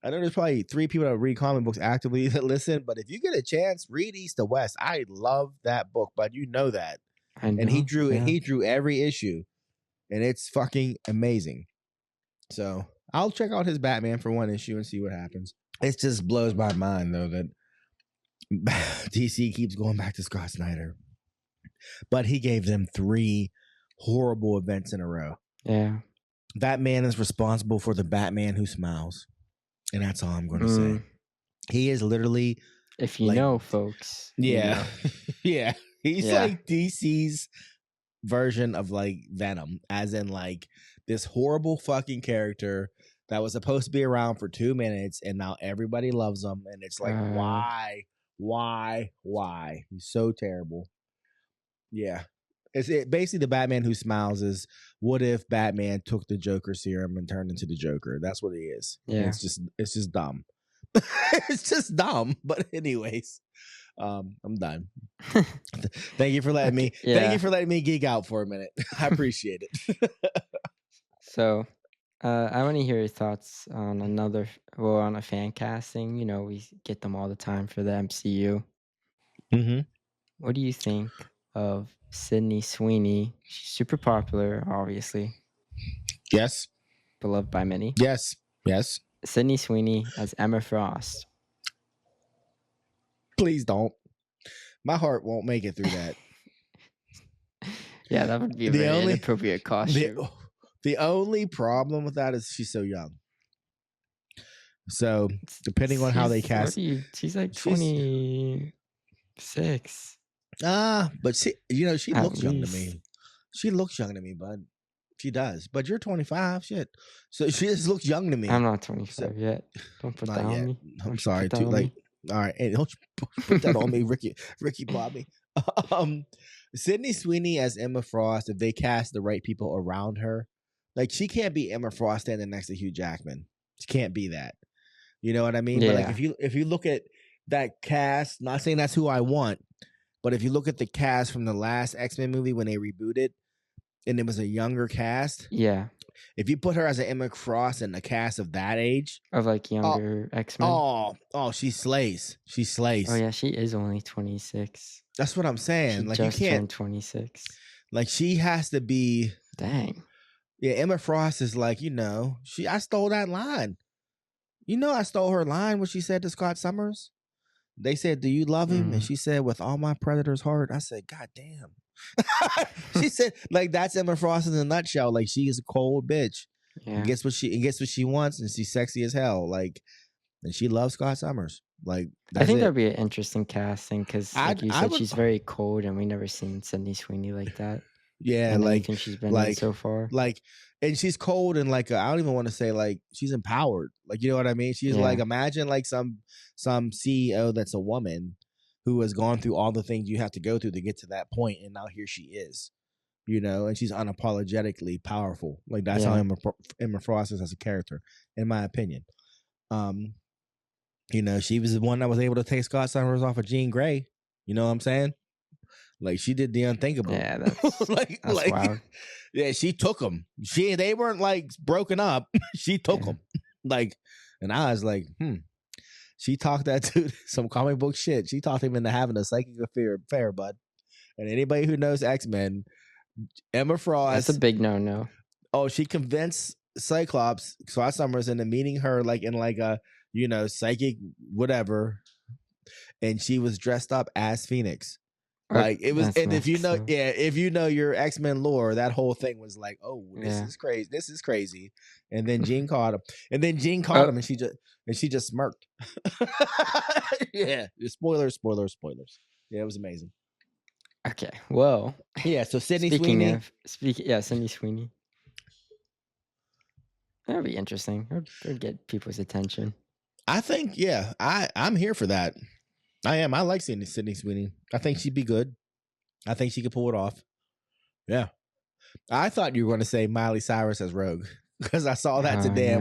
I know there's probably 3 people that read comic books actively that listen, but if you get a chance, read East to West. I love that book, but you know that. I And he know. drew it. Yeah. He drew every issue, and it's fucking amazing. So I'll check out his Batman for one issue and see what happens. It just blows my mind though that DC keeps going back to Scott Snyder, but he gave them 3 horrible events in a row. Yeah. That man is responsible for the Batman who smiles, and that's all I'm going to say. He is literally, if you know, folks. Yeah, you know. yeah. He's Yeah. like DC's version of like Venom, as in like this horrible fucking character that was supposed to be around for 2 minutes, and now everybody loves him, and it's like, why? He's so terrible. Yeah. It's basically the Batman who smiles is what if Batman took the Joker serum and turned into the Joker? That's what he is. Yeah. It's just dumb. It's just dumb. But anyways, I'm done. Thank you for letting me. Yeah. Thank you for letting me geek out for a minute. I appreciate it. So, I want to hear your thoughts on on a fan casting. You know, we get them all the time for the MCU. Mm-hmm. What do you think of Sydney Sweeney? She's super popular, obviously. Yes. Beloved by many. Yes. Yes. Sydney Sweeney as Emma Frost. Please don't. My heart won't make it through that. Yeah, that would be a very inappropriate costume. The only problem with that is she's so young. So depending on how they cast, she's like 26. But she looks young to me. least. She looks young to me, bud. She does. But you're 25, shit. So she just looks young to me. I'm not 25 yet. Don't put that on me. I'm sorry. All right, hey, don't put that on me, Ricky Bobby. Sydney Sweeney as Emma Frost. If they cast the right people around her, like she can't be Emma Frost standing next to Hugh Jackman. She can't be that. You know what I mean? Yeah. But like if you look at that cast, not saying that's who I want, but if you look at the cast from the last X-Men movie when they rebooted, and it was a younger cast. Yeah. If you put her as an Emma Frost in a cast of that age, of like younger X-Men. Oh, she slays. She slays. Oh yeah, she is only 26. That's what I'm saying. She like just you can't turned 26. Like she has to be. Dang. Yeah, Emma Frost is like, I stole that line. I stole her line when she said to Scott Summers. They said, "Do you love him?" And she said, "With all my predator's heart." I said, "God damn." She said, like, that's Emma Frost in a nutshell. Like, she is a cold bitch. Yeah. And gets what she wants, and she's sexy as hell. Like, and she loves Scott Summers. Like, I think that'd be an interesting casting because, like you said, would, she's very cold, and we never seen Sydney Sweeney like that. Yeah, and like anything she's been in so far. Like, and she's cold and like I don't even want to say like she's empowered. Like, you know what I mean? She's like, imagine like some CEO that's a woman who has gone through all the things you have to go through to get to that point, and now here she is. And she's unapologetically powerful. Like that's how Emma Frost is as a character, in my opinion. She was the one that was able to take Scott Summers off of Jean Grey. You know what I'm saying? Like she did the unthinkable. Yeah, that's that's wild. Yeah, she took them. They weren't like broken up. She took them. Like, and I was like, She talked that dude some comic book shit. She talked him into having a psychic affair, bud. And anybody who knows X-Men, Emma Frost. That's a big no-no. Oh, she convinced Cyclops, Scott Summers, into meeting her like in like a, psychic whatever. And she was dressed up as Phoenix. Like it was, and if you know your X-Men lore, that whole thing was like, oh, this is crazy. This is crazy. And then Jean caught him. And she just smirked. Yeah. Spoilers. Yeah, it was amazing. Okay. Well. Yeah. So Sydney Sweeney. Sydney Sweeney. That'd be interesting. It'd get people's attention. I think, I'm here for that. I am. I like Sydney Sweeney. I think she'd be good. I think she could pull it off. Yeah. I thought you were going to say Miley Cyrus as Rogue because I saw that today.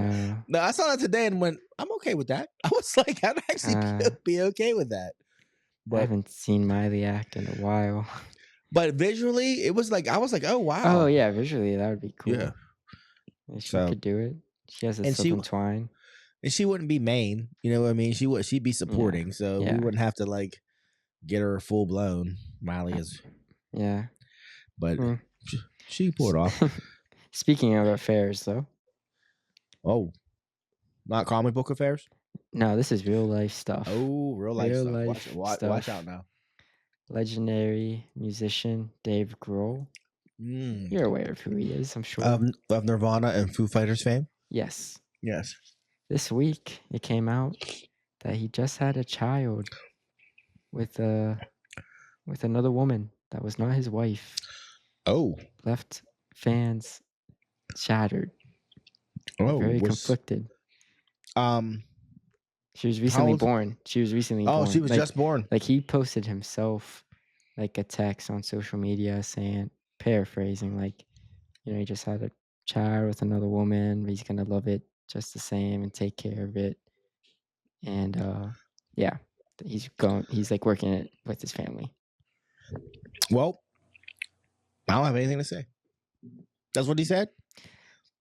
No, I saw that today and went, I'm okay with that. I was like, I'd actually be okay with that. But I haven't seen Miley act in a while. But visually, it was like, I was like, oh, wow. Oh, yeah. Visually, that would be cool. Yeah. She could do it. She has a silken twine. And she wouldn't be main. You know what I mean? She'd be supporting. So we Yeah. wouldn't have to like get her full blown. Miley is, Yeah. but she pulled off. Speaking of affairs, though. Oh, not comic book affairs? No, this is real life stuff. Oh, real life Real stuff. life Watch stuff. out now. Legendary musician Dave Grohl. You're aware of who he is, I'm sure. Of Nirvana and Foo Fighters fame? Yes. Yes. This week, it came out that he just had a child with another woman that was not his wife. Oh. Left fans shattered. Very conflicted. She was recently born. She was recently born. Oh, she was just born. Like he posted himself like a text on social media saying, paraphrasing, like, he just had a child with another woman. He's gonna love it just the same and take care of it. And yeah, he's like working it with his family. Well, I don't have anything to say. That's what he said?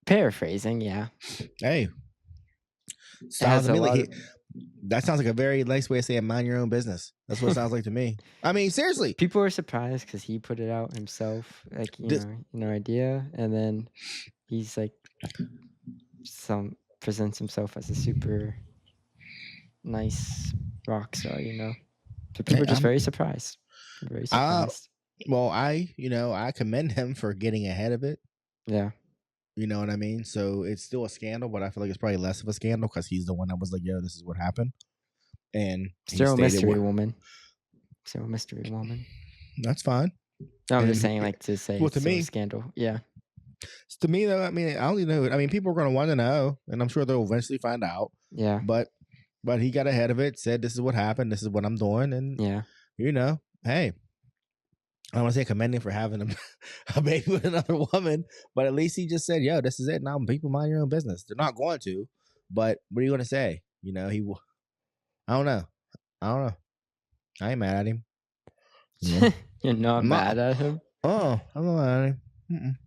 Paraphrasing, yeah. Hey. Sounds to me like that sounds like a very nice way of saying mind your own business. That's what it sounds like to me. I mean, seriously. People were surprised because he put it out himself, like, no idea. And then he's like, presents himself as a super nice rock star, So people are just very surprised. Very surprised. Well, I commend him for getting ahead of it. Yeah. You know what I mean? So it's still a scandal, but I feel like it's probably less of a scandal because he's the one that was like, yo, this is what happened. And still a mystery woman. Still a mystery woman. That's fine. No, I'm just saying, like, to say to me, a scandal. Yeah. To me, though, I mean, I don't even know. I mean, people are going to want to know, and I'm sure they'll eventually find out. Yeah. But he got ahead of it, said, this is what happened. This is what I'm doing. And, hey, I don't want to say commend him for having a baby with another woman, but at least he just said, yo, this is it. Now people mind your own business. They're not going to, but what are you going to say? I don't know. I ain't mad at him. You're not mad at him? Oh, I'm not mad at him.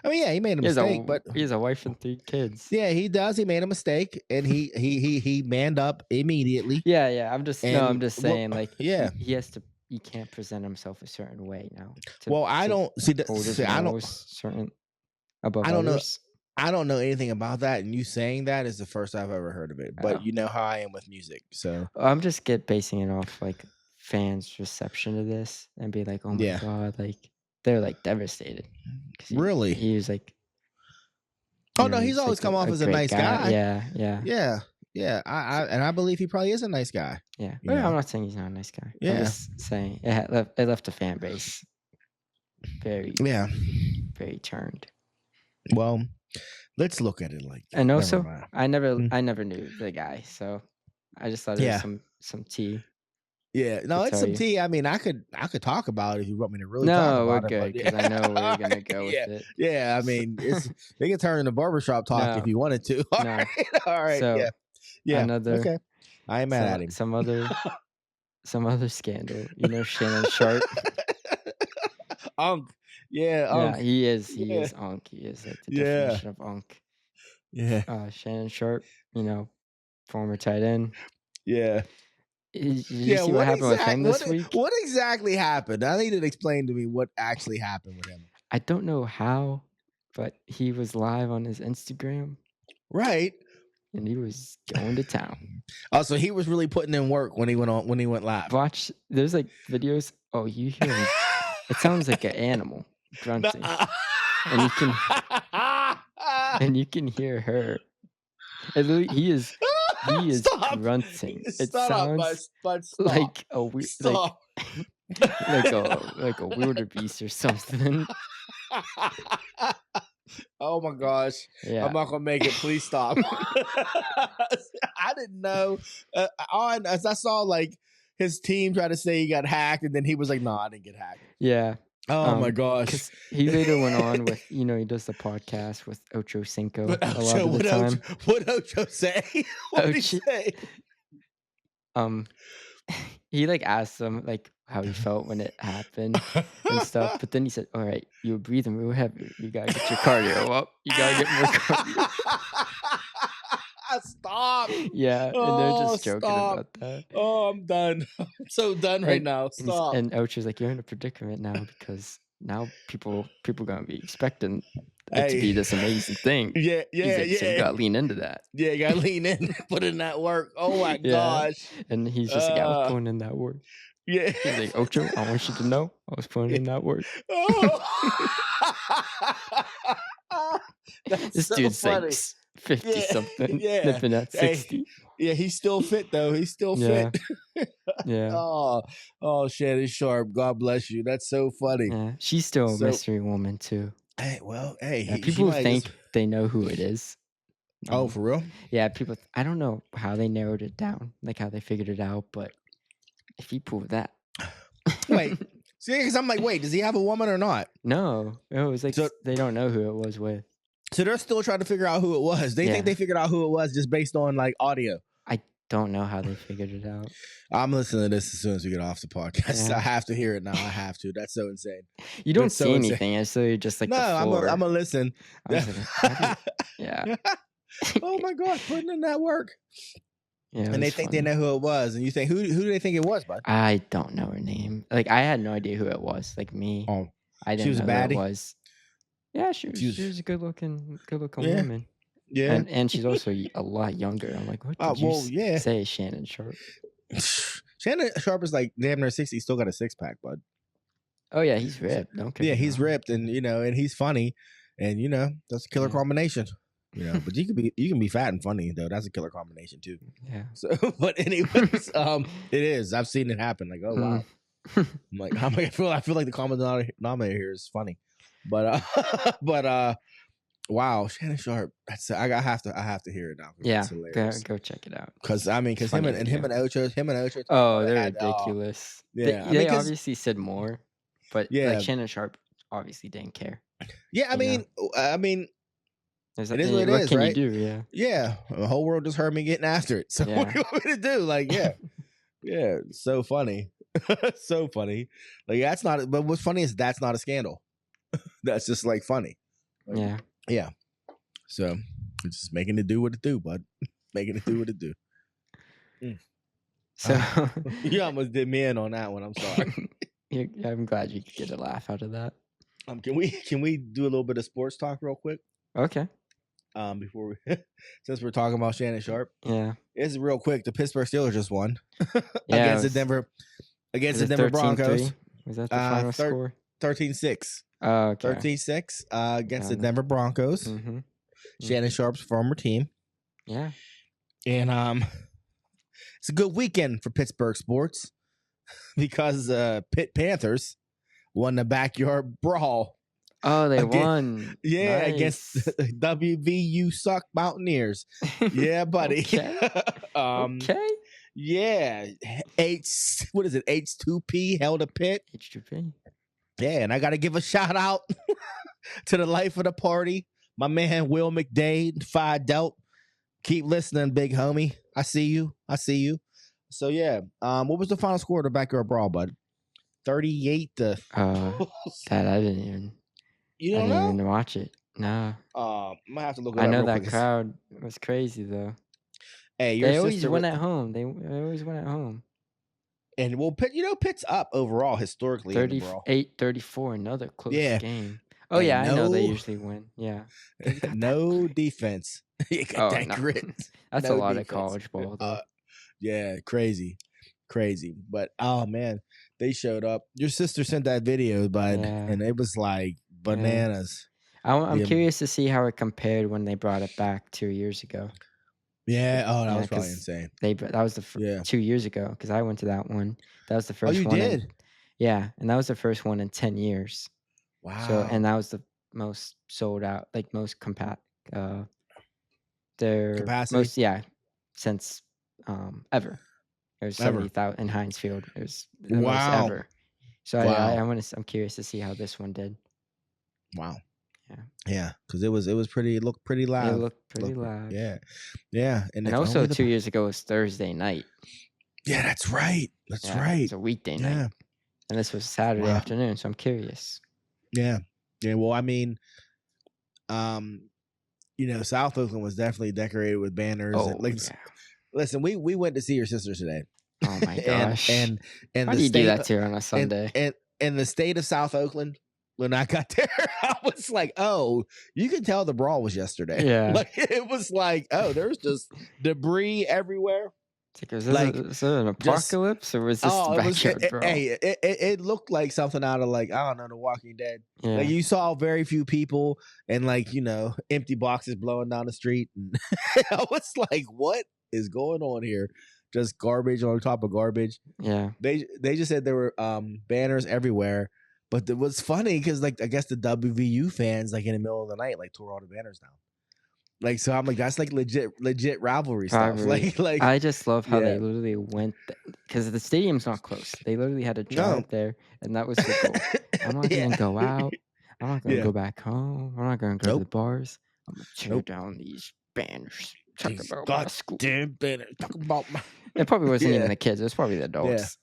I mean, yeah, he made a mistake, but he has a wife and 3 kids. Yeah, he does. He made a mistake, and he manned up immediately. Yeah. I'm just saying, like, yeah, he can't present himself a certain way now. I don't see I don't certain above others. I don't know anything about that, and you saying that is the first I've ever heard of it. But you know how I am with music, so I'm just basing it off like fans' reception of this and be like, oh my god, like they're like devastated. Really? He was like, oh no, he's always come off as a nice guy. Yeah. I believe he probably is a nice guy. Yeah, but I'm not saying he's not a nice guy. Yeah. I'm just saying it left the fan base very turned. Well, let's look at it like that. And also, I never knew the guy, so I just thought it was some tea. Yeah, no, it's some tea. I mean, I could talk about it if you want me to really talk about it. No, we're good because I know where you're gonna go with it. Yeah, I mean, they can turn into barbershop talk if you wanted to. All right. So, yeah. Okay. I ain't mad at him. Some other scandal. Shannon Sharpe. Unk. Yeah, Unk. Yeah, he is. He is Unk. He is like the definition of Unk. Yeah. Shannon Sharpe. Former tight end. Yeah. Did you see what happened with him this week? What exactly happened? I need to explain to me what actually happened with him. I don't know how, but he was live on his Instagram. Right. And he was going to town. Oh, so he was really putting in work when he went live. Watch, there's like videos. Oh, you hear him. It sounds like an animal grunting. And you can hear her. He is grunting. It sounds like a weird, like a wildebeest or something. Oh my gosh! Yeah. I'm not gonna make it. Please stop. I didn't know. As I saw, like his team tried to say he got hacked, and then he was like, "No, I didn't get hacked." Yeah. Oh my gosh! He later went on with, he does the podcast with Ocho Cinco a lot of the time. What Ocho say? What did he say? He like asked him like how he felt when it happened and stuff, but then he said, "All right, you were breathing real heavy. You gotta get your cardio up. You gotta get more cardio." Stop. Yeah, and they're Oh, just joking stop. about that. Oh, I'm done. I'm so done right now. And he's Stop. and Ocho's like, "You're in a predicament now because now people gonna be expecting it to be Hey. this amazing thing." Yeah, He's yeah, like, "So you yeah. gotta lean into that." Yeah, you gotta lean in, put in that work. Oh my Yeah, gosh. and he's just like, "I was putting in that work." Yeah. He's like, "Ocho, I want you to know I was putting in that work." Oh. That's This so dude's like funny. 50 Yeah, something, yeah. nipping at Hey, 60. yeah, he's still fit though. He's still Yeah, fit. yeah, Oh, oh, Shannon Sharpe. God bless you. That's so funny. yeah. She's still a So, mystery woman too. hey, well, hey, Yeah, she people might just. think they know who it is. Oh, for real? Yeah, people. I don't know how they narrowed it down, like how they figured it out, but if you prove that, Wait, see, because I'm like, wait, does he have a woman or not? no, it was like So, they don't know who it was with. so they're still trying to figure out who it was. They think Yeah, they figured out who it was just based on like audio. I don't know how they figured it out. I'm listening to this as soon as we get off the podcast. Yeah. I have to hear it now. I have to. That's so insane. You don't That's so see insane. anything, so you're just like No, the I'm floor. gonna listen. I'm just like, how do you- yeah, Oh my gosh, putting in that work. yeah. And they think they know who it was, and you think who do they think it was, bud? I don't know her name. Like I had no idea who it was. Like me, Oh, I she didn't was a know who it baddie? was. Yeah, she She was a good looking Yeah. woman. yeah. And she's also a lot younger. I'm like, what Oh did you well, yeah. say, Shannon Sharpe? Shannon Sharpe is like damn near 60. Still got a 6-pack, bud. Oh yeah, he's ripped. Don't get Yeah, me he's wrong. ripped, and and he's funny, and that's a killer Yeah. combination. But you can be fat and funny though. That's a killer combination too. Yeah. So, but anyways, it is. I've seen it happen. Like, oh wow. I'm like, I feel like the common denominator here is funny, but wow, Shannon Sharpe. That's I have to hear it now. Yeah, It's hilarious. go check it out. Because I mean, because Funny him and Ocho. Oh, they're ridiculous. yeah. I They mean, 'cause- obviously said more, but Yeah. like Shannon Sharpe obviously didn't care. yeah. I you know? mean, It is what it what is, can right? you do? Yeah. yeah. The whole world just heard me getting after it. So what Yeah. do you want me to do? Like, yeah, yeah. So funny, so funny. Like that's not. But what's funny is that's not a scandal. That's just like funny. Like, Yeah. Yeah. So it's just making it do what it do, bud. Making it do what it do. So You almost did me in on that one. I'm sorry. I'm glad you could get a laugh out of that. Can we do a little bit of sports talk real quick? Okay. Before we since we're talking about Shannon Sharpe. Yeah. It's real quick. The Pittsburgh Steelers just won Yeah. against the Denver Broncos. Was that the final score? 13-6. Oh, okay. 13-6 against the no. Denver Broncos. Mm-hmm. Shannon Sharpe's former team. Yeah. And it's a good weekend for Pittsburgh sports because Pitt Panthers won the Backyard Brawl. Oh, they won. Yeah, Nice. against WVU Suck Mountaineers. Yeah, buddy. Okay. Okay. Yeah. What is it? H2P held a Pitt. H2P. Yeah, and I got to give a shout out to the life of the party, my man Will McDade, Phi Delt. Keep listening, big homie. I see you. So yeah, what was the final score of the Backyard Brawl, bud? 38 to. That I didn't even. You I don't didn't know? even watch it. No. I'm gonna have to look it I up know real that quick. crowd was crazy though. Hey, your They always sister win at home. They always win at home. And well, Pitt, Pitt's up overall historically in the brawl. 38-34, another close Yeah. game. Oh And yeah, I know they no- usually win. Yeah. No defense. You got Oh, that no. grit. That's No a lot defense. of college ball though. Yeah, crazy. But oh man, they showed up. Your sister sent that video, bud, Yeah. and it was like bananas. I'm Yeah. curious to see how it compared when they brought it back 2 years ago. Yeah. Oh, that Yeah, was probably 'cause insane. That was the Yeah. 2 years ago because I went to that one. That was the Oh, first you one. did? Yeah, and that was the first one in 10 years. Wow. So and that was the most sold out, like most their Capacity? most since ever. It was Ever. 70,000 in Heinz Field. It was the most Wow. ever. So Wow. I'm curious to see how this one did. Wow. Yeah. Yeah, because it looked pretty loud. It looked pretty loud. Yeah. Yeah. And if also only the- 2 years ago was Thursday night. Yeah, that's right. That's Yeah, right. It's a weekday Yeah. night. And this was Saturday Wow. afternoon, so I'm curious. Yeah. Yeah. Well, I mean, South Oakland was definitely decorated with banners. And Oh like, yeah. listen, we went to see your sister today, Oh my and gosh. and and Why the do you do state that to her on a and Sunday? and and the state of South Oakland. When I got there, I was like, "Oh, you can tell the brawl was yesterday." Yeah. Like it was like, "Oh, there's just debris everywhere." It's like, Like is there an just apocalypse or was this the it was. backyard brawl? Hey, it looked like something out of like I don't know, The Walking Dead. Like Yeah. you saw very few people and like empty boxes blowing down the street, and I was like, "What is going on here?" Just garbage on top of garbage. Yeah. They just said there were banners everywhere, but it was funny because like I guess the WVU fans like in the middle of the night like tore all the banners down. Like so, I'm like that's like legit rivalry stuff. Probably. Like I just love how yeah, they literally went because the stadium's not close. They literally had to no, drive there, and that was the goal. I'm not gonna yeah, go out. I'm not gonna yeah, go back home. I'm not gonna go to the nope, bars. I'm gonna tear nope. down these banners. Talk These about my school. goddamn banners. Talk about my It probably wasn't even yeah, the kids. It was probably the yeah, adults.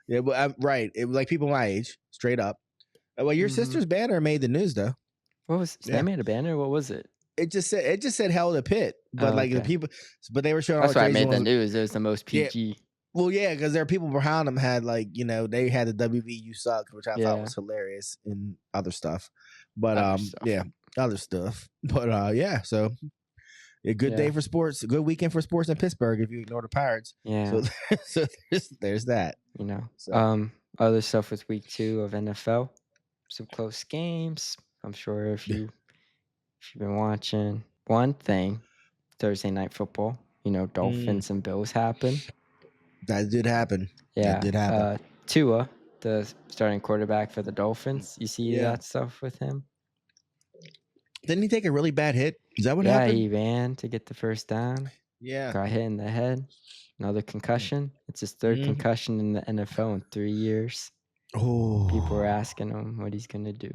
yeah. But right, it was like people my age, straight up. Well, your Mhm. sister's banner made the news though. What was they Yeah, made a banner? What was it? it just said hell to pit, but Oh, like the okay. people, but they were showing all the That's why I crazy made the ones. news. It was the most Yeah, PG. well, yeah, because there are people behind them had like they had the WVU suck, which I thought Yeah. was hilarious and other stuff, but Other stuff. yeah, other stuff, but yeah, so a good day Yeah. for sports, a good weekend for sports in Pittsburgh if you ignore the Pirates. So Yeah. so there's that. You know. So Other stuff with week 2 of NFL. Some close games. I'm sure if you've been watching one thing, Thursday night football, mm, Dolphins and Bills happen. that did happen. That Yeah. did happen. Tua, the starting quarterback for the Dolphins. You see Yeah. that stuff with him? Didn't he take a really bad hit? Is that what Yeah, happened? he ran to get the first down. Yeah. Got hit in the head. Another concussion. It's his third Mhm. concussion in the NFL in 3 years. People were Oh, asking him what he's gonna do.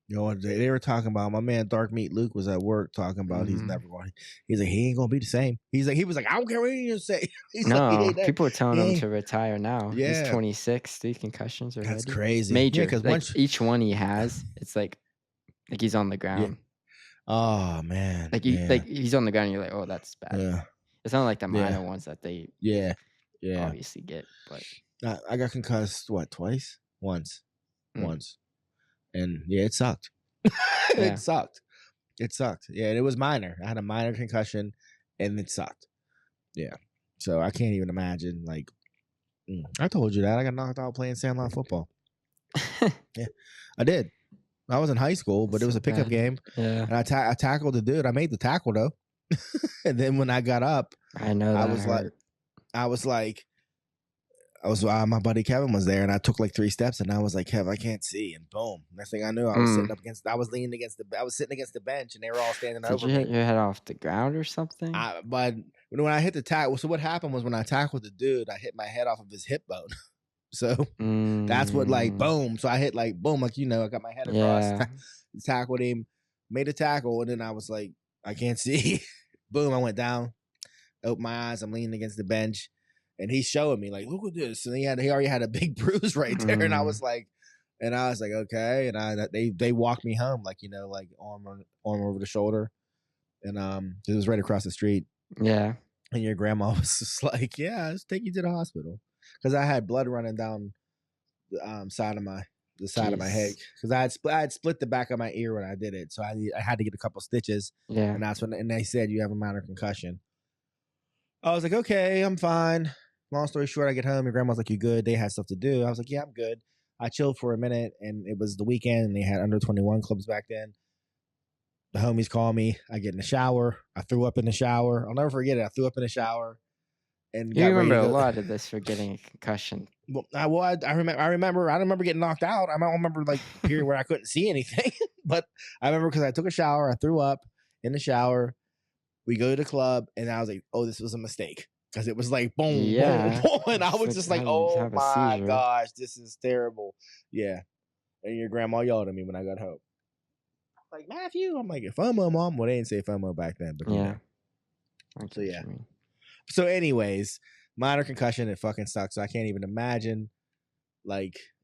they were talking about my man Dark Meat Luke was at work talking about he's Mhm. never going. He's like he ain't gonna be the same. He was like I don't care what you say. He's like he No, ain't that. people are telling He him ain't. to retire now. He's Yeah, 26, 3 concussions that's already. crazy. Yeah, Major. because Like once each one he has, it's like he's on the yeah. ground. Oh man. Like Yeah. he's on the ground and you're like, "Oh, that's bad." Yeah. It's not like the Yeah. minor ones that they Yeah. Yeah. obviously get, but I got concussed twice? Once. mm, And yeah, it sucked. yeah. It sucked. It sucked. Yeah, and it was minor. I had a minor concussion and it sucked. Yeah. So I can't even imagine like I told you that I got knocked out playing Sandlot football. Yeah. I did. I was in high school, but it So was a pickup bad. game. Yeah. And I tackled the dude. I made the tackle though. And then when I got up, I know I that was hurt. my buddy Kevin was there, and I took like 3 steps, and I was like, Kev, I can't see, and boom. Next thing I knew, I was Mm. I was sitting against the bench, and they were all standing Did over you hit me. your head off the ground or something? But when I hit the tackle, so what happened was when I tackled the dude, I hit my head off of his hip bone. So that's what like Mm, boom. So I hit like boom, like I got my head across, yeah. tackled him, made a tackle, and then I was like, I can't see. Boom, I went down, opened my eyes, I'm leaning against the bench, and he's showing me like, look at this. And he already had a big bruise right there, and I Mm, was like, okay, and they walked me home like like arm over the shoulder, and it was right across the street. yeah. And your grandma was just like, yeah, let's take you to the hospital. Because I had blood running down the side of my head. Jeez. Because I had split the back of my ear when I did it. So I had to get a couple stitches. Yeah. And they said you have a minor concussion. I was like, okay, I'm fine. Long story short, I get home. Your grandma's like, you good? They had stuff to do. I was like, yeah, I'm good. I chilled for a minute, and it was the weekend, and they had under 21 clubs back then. The homies call me. I get in the shower. I threw up in the shower. I'll never forget it. I threw up in the shower and You got ready remember to a go. lot of this for getting a concussion. Well, I remember. I don't remember getting knocked out. I don't remember like a period where I couldn't see anything. But I remember because I took a shower. I threw up in the shower. We go to the club, and I was like, "Oh, this was a mistake." Because it was like boom, Yeah. boom, boom, and I It's was like just like, having "Oh have a my seizure. gosh, this is terrible." Yeah, and your grandma yelled at me when I got home. Like Matthew, I'm like FOMO, mom. Well, they didn't say FOMO back then, but Yeah. I get So what yeah. you mean. So, anyways, minor concussion. It fucking sucks. So I can't even imagine.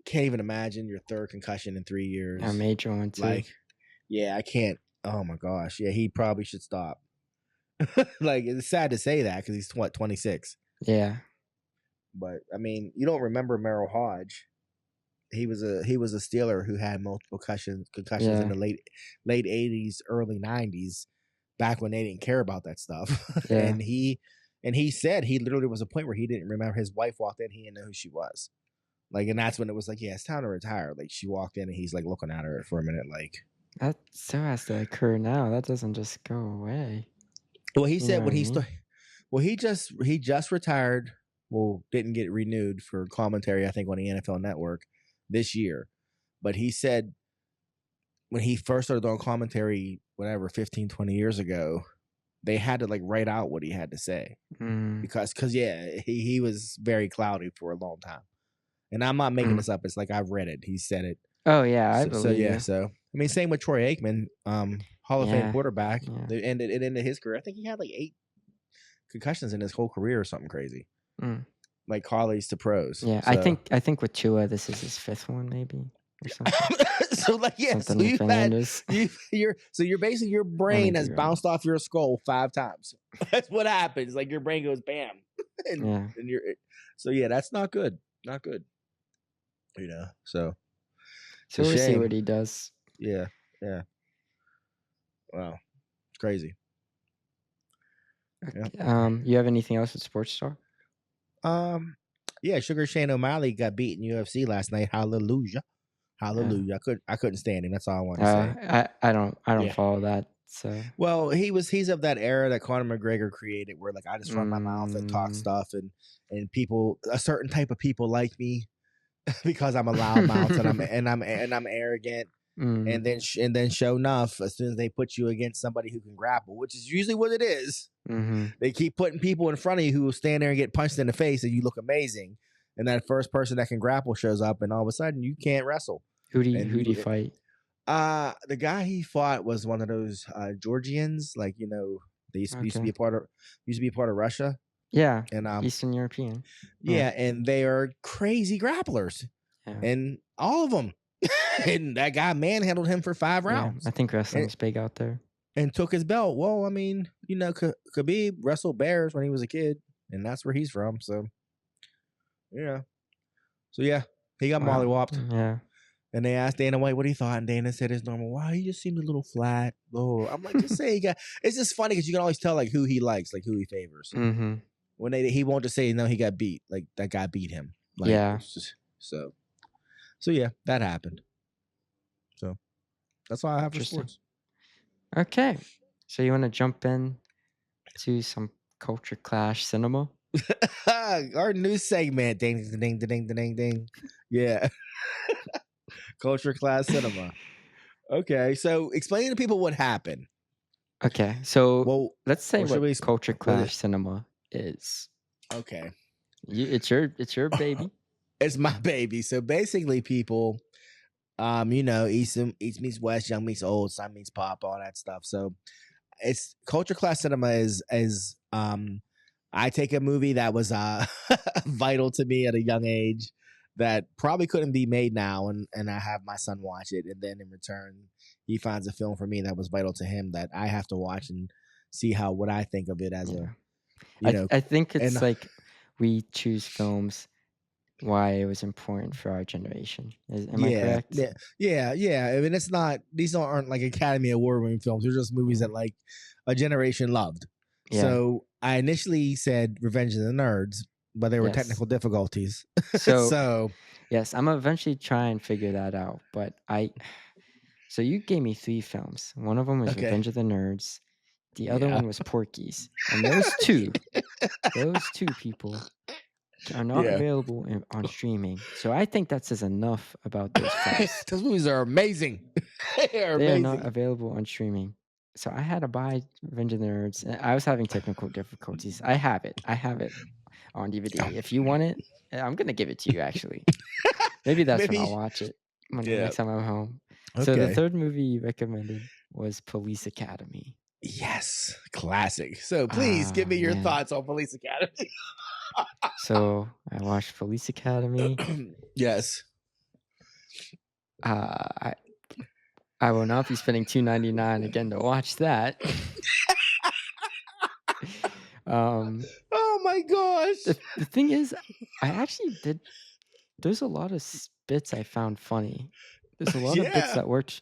Can't even imagine your third concussion in 3 years. A major one too. Like, yeah, I can't. Oh my gosh, yeah, he probably should stop. Like it's sad to say that because he's 26. Yeah. But I mean, you don't remember Merrill Hodge? He was a Steeler who had multiple concussions in Yeah. the late 80s, early 90s, back when they didn't care about that stuff. Yeah. and he said he literally was a point where he didn't remember his wife walked in, he didn't know who she was. Like, and that's when it was like, yeah, it's time to retire. Like she walked in and he's like looking at her for a minute, like. That still has to occur now. That doesn't just go away. Well, he You know said what when I he mean? well, he just retired. Well, didn't get renewed for commentary, I think, on the NFL Network this year. But he said when he first started on commentary, whatever, 15, 20 years ago, they had to like write out what he had to say Mm, because yeah, he was very cloudy for a long time. And I'm not making mm. this up. It's like I've read it. He said it. Oh yeah, I So believe yeah. you. So I mean, same with Troy Aikman, Hall of Fame Yeah. quarterback. Yeah. It ended his career. I think he had like 8 concussions in his whole career or something crazy, Mm. like colleges to pros. Yeah. So, I think with Chua, this is his 5th one, maybe, or something. so like yeah, so Something with you've had Fernandez. you're basically your I may brain has be wrong. bounced off your skull 5 times. That's what happens. Like your brain goes bam, Yeah. and you're so yeah, that's not good, not good. You know, so it's So a we'll see shame. what he does. Yeah, yeah. Wow, it's crazy. Yeah. Okay. You have anything else with sports talk? Yeah, Sugar Shane O'Malley got beat in UFC last night. Hallelujah. Yeah. Hallelujah. I couldn't stand him. That's all I want to say. I don't Yeah. follow that. So Well, he's of that era that Conor McGregor created where like I just run my mouth and talk stuff and people a certain type of people like me because I'm a loudmouth and I'm arrogant. mm, And then show enough, as soon as they put you against somebody who can grapple, which is usually what it is, mm-hmm. they keep putting people in front of you who will stand there and get punched in the face and you look amazing. And that first person that can grapple shows up and all of a sudden you can't wrestle. Who do And you fight? the guy he fought was one of those Georgians, like they used to Okay. be a part of Russia. Yeah. And Eastern European. yeah, and they are crazy grapplers. Yeah. And all of them. And that guy manhandled him for 5 rounds. Yeah, I think wrestling's big out there. And took his belt. Well, I mean, Khabib wrestled bears when he was a kid, and that's where he's from. So, yeah. So yeah, he got Wow. mollywopped. Yeah. And they asked Dana White what he thought, and Dana said his normal. Wow, he just seemed a little flat. Oh, I'm like, just say he got. It's just funny because you can always tell like who he likes, like who he favors. Mm-hmm. When he won't just say no, he got beat. Like that guy beat him. Like, Yeah. it's just, so yeah, that happened. So that's all I have for Interesting. sports. Okay. So you want to jump in to some culture clash cinema? Our new segment. Ding, ding, ding, ding, ding, ding. Yeah. Culture class cinema. Okay. So explain to people what happened. Okay. So Well, let's say or should what we- culture well, clash cinema is. okay. It's your baby. It's my baby. So basically people, East meets West, young meets old, son meets pop, all that stuff. So it's culture class cinema is I take a movie that was vital to me at a young age that probably couldn't be made now, and I have my son watch it, and then in return he finds a film for me that was vital to him that I have to watch and see what I think of it as I think it's and- like we choose films why it was important for our generation. Am I correct? Yeah. I mean, these aren't like Academy Award winning films. They're just movies that like a generation loved. Yeah. So I initially said Revenge of the Nerds, but there were Yes. technical difficulties. So yes, I'm gonna eventually try and figure that out. But so you gave me 3 films. One of them was Okay. Revenge of the Nerds. The other Yeah. one was Porky's. And those two people are not available on streaming. So I think that says enough about those films. Those movies are amazing. They are They are amazing. not available on streaming. So I had to buy Revenge of the Nerds. And I was having technical difficulties. I have it on DVD. If you want it, I'm gonna give it to you actually. Maybe that's when I'll watch it next time I'm home. Okay. So the third movie you recommended was Police Academy. Yes, classic. So please give me your thoughts on Police Academy. So I watched Police Academy. Yes. I I will not be spending $2.99 again to watch that. Um, Oh my gosh. the thing is, I actually did there's a lot of bits I found funny. There's a lot of bits Yeah. that worked.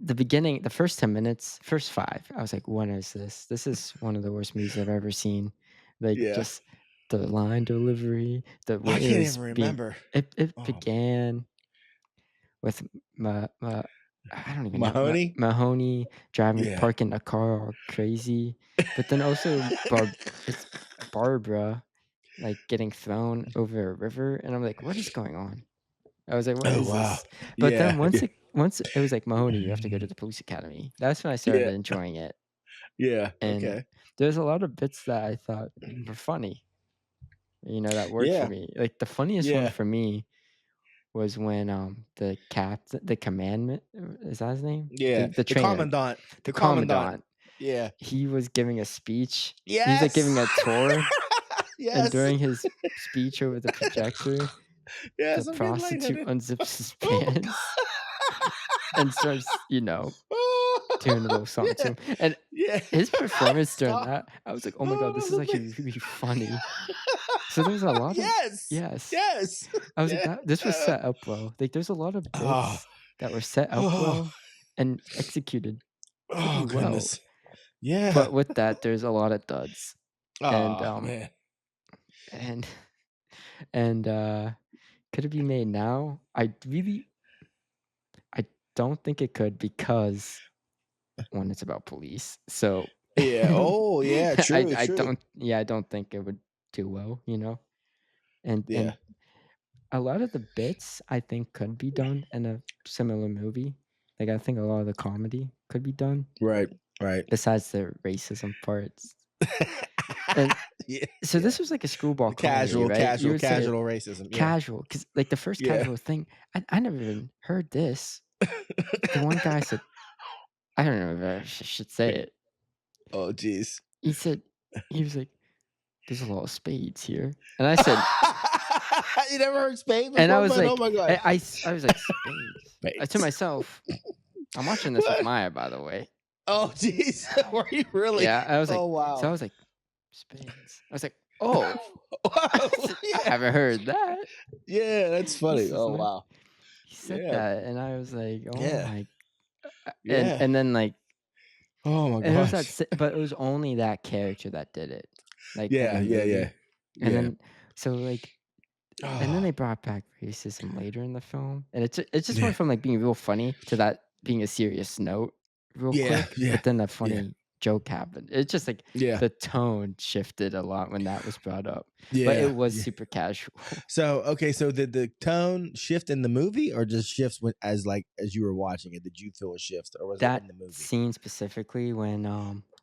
The beginning, the first 10 minutes, first 5, I was like, "What is this? This is one of the worst movies I've ever seen." Like, Yeah. just the line delivery, the I way it can't was even being remember. it Oh, began with I don't even know, Mahoney? Mahoney driving Yeah. parking the car all crazy, but then also it's Barbara, like, getting thrown over a river, and I'm like, "What is going on?" I was like, "What Oh is wow. this?" But then Yeah. Yeah. once it was like, "Mahoney, you have to go to the police academy." That's when I Yeah. started enjoying it, Yeah. and Okay. there's a lot of bits that I thought were funny, that worked for Yeah. me. Like, the funniest one Yeah. for me was when, the commandment is that his name? Yeah. The The trainer, commandant. the The commandant. commandant, Yeah. he was giving a speech. He was, like, Yes. giving a tour, and Yes. during his speech over the projector, the Yes. I'm getting prostitute lightheaded. unzips his Oh my pants and starts, doing a god. little something to Yeah. him, and Yeah. his performance during Stop. that, I was like, "Oh my god, Oh, this that is was actually amazing. really funny." So there's a lot of Yes. yes. Yes. I was like, Yeah. "That this was set up well." Like, there's a lot of Oh. bits that were set up Oh. well and executed pretty Oh well, goodness. Yeah. but with that, there's a lot of duds, and, Oh um, man. and and could it be made now? I don't think it could because, 1, it's about police, so Yeah. Oh yeah. True. True. I don't think it would do well, and Yeah. a lot of the bits I think could be done in a similar movie. Like, I think a lot of the comedy could be done Right. Right. besides the racism parts. And Yeah. so Yeah. this was like a screwball The comedy, right? You would say casual racism. Yeah. casual, because like the first Yeah. casual thing, I never even heard this. The one guy said, I don't know if I should say it. Oh jeez. He said, he was like, "There's a lot of spades here," and I said, You never heard Spain and I before, was man? Oh like, my god. I was like, "Spades?" To Spades. myself, I'm watching this with What? Maya, by the way. Oh jeez. Were you really? Yeah, I was like, Oh so I wow. was like, "Spades." I was like, "Oh." I Wow. said, "I Yeah. haven't heard that." Yeah, that's funny. This is Oh new. wow. He said Yeah. that, and I was like, "Oh Yeah. my," and Yeah. and then, like, Oh my and it was that gosh. but it was only that character that did it, like, in Yeah, the yeah, yeah. movie, and Yeah. then so, like and then Oh, they brought back racism later in the film, and it just yeah. went from, like, being real funny to that being a serious note real Yeah, quick, yeah. but then a Yeah. funny joke happened. It's just, like, Yeah. the tone shifted a lot when that was brought up, but it Yeah. was Yeah. super casual. So, okay, so did the tone shift in the movie or just shifts when as you were watching it? Did you feel a shift or was it in That the movie? scene specifically when,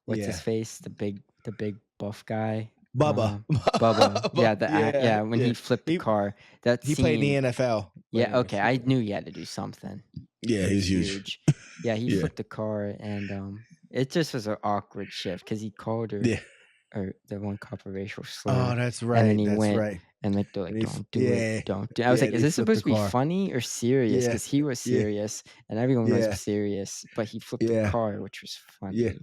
what's his Yeah. face? The big buff guy, Bubba. um, Bubba. Yeah, Yeah, yeah, when yeah. he flipped the He car, that he played in the scene. NFL. But Yeah, anyways, okay, I knew he had to do something. yeah, He was he's huge. huge. Yeah, he Yeah. flipped the car, and, it just was an awkward shift because he called her Yeah. or the one cop a racial Oh, slur, that's and then right. he That's went right. and, like, they're And like, he "Don't do it, yeah. don't do." I was Yeah, like, and "Is he this flipped supposed the to be car. funny or serious?" Yeah. Because he was Yeah. serious, and everyone was Yeah. serious, but he flipped the Yeah. car, which was Yeah. funny.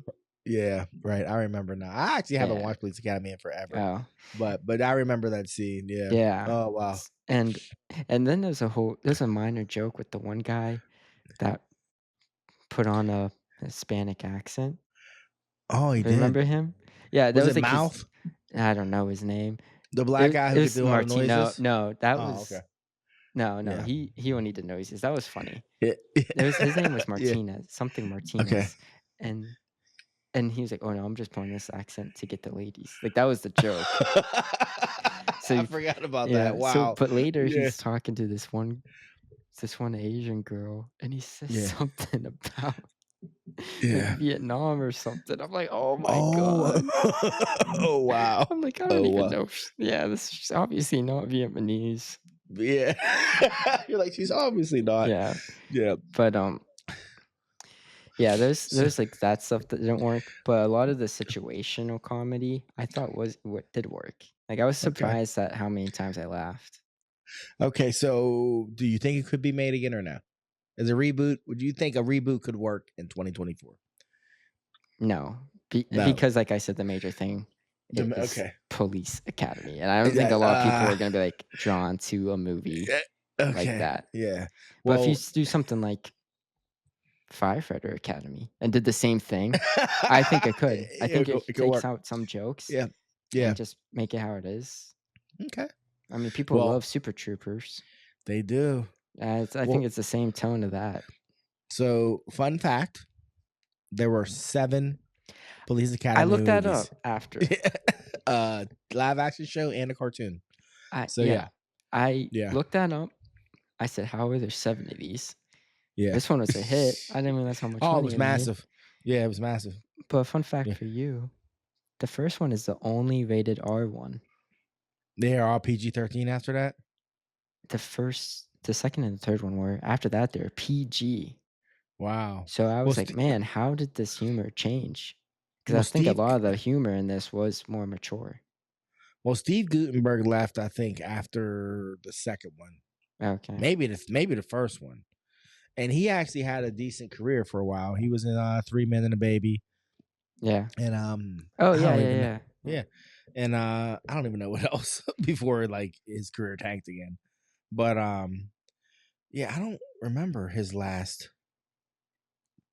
Yeah, right. I remember now. I actually haven't Yeah. watched Police Academy in forever, Oh, but I remember that scene. Yeah. yeah. Oh wow. S and then there's a minor joke with the one guy that put on a Hispanic accent. Oh, he did. Remember him? Yeah, that Was was, it like, his Mouth, I don't know his name. the black It guy it who could was do all the Martino. noises? No, that Oh, okay. was no, Yeah. he only did noises. That was funny. Yeah. It was his name was Yeah. Martinez, something Okay. Martinez, and and he was like, "Oh, no, I'm just putting this accent to get the ladies." Like, that was the joke. So I forgot about that. yeah, Wow. but later Yeah. he's talking to this one Asian girl, and he says Yeah. something about, like, Yeah. Vietnam or something. I'm like, "Oh my Oh. god." Oh wow. I'm like, "I don't Oh even wow. know yeah, this is obviously not Vietnamese." Yeah. You're like, she's obviously not. Yeah, Yeah. but, yeah, So there's, like, that stuff that didn't work, but a lot of the situational comedy I thought was what did work. Like, I was okay. surprised at how many times I laughed. Okay, so do you think it could be made again or no? As a reboot, would you think a reboot could work in 2024? No, No. because like I said, the major thing is Okay. Police Academy, and I don't think Yeah, a lot of people are gonna be like drawn to a movie like okay. that. Yeah. But if you Well, do something like Firefighter Academy and did the same thing, I think it could. I think it it could takes work. out some jokes Yeah. and Yeah. just make it how it is. Okay. I mean, people Well, love Super Troopers. they do. I think Well, it's the same tone of that. so fun fact: there were 7 Police I Academy looked that movies. up after. Live action show and a cartoon. So Yeah, I yeah, looked that up. I said, "How are there 7 of these?" yeah. This one was a hit. I didn't realize how much Oh, it money was it made. massive. Yeah, it was massive. But a fun fact Yeah, for you, the first one is the only rated R one. they are all PG-13 after that. The second and the third one were. After that, they're PG. Wow. So I Well, was like, "Man, how did this humor change?" Because I think a Steve. lot of the humor in this was more mature. Well, Steve Guttenberg left, I think, after the second one. Okay. Maybe the first one. And he actually had a decent career for a while. He was in 3 Men and a Baby. Yeah. And Oh, I yeah, don't yeah, even know. yeah. Yeah. And I don't even know what else before like his career tanked again. But yeah, I don't remember his last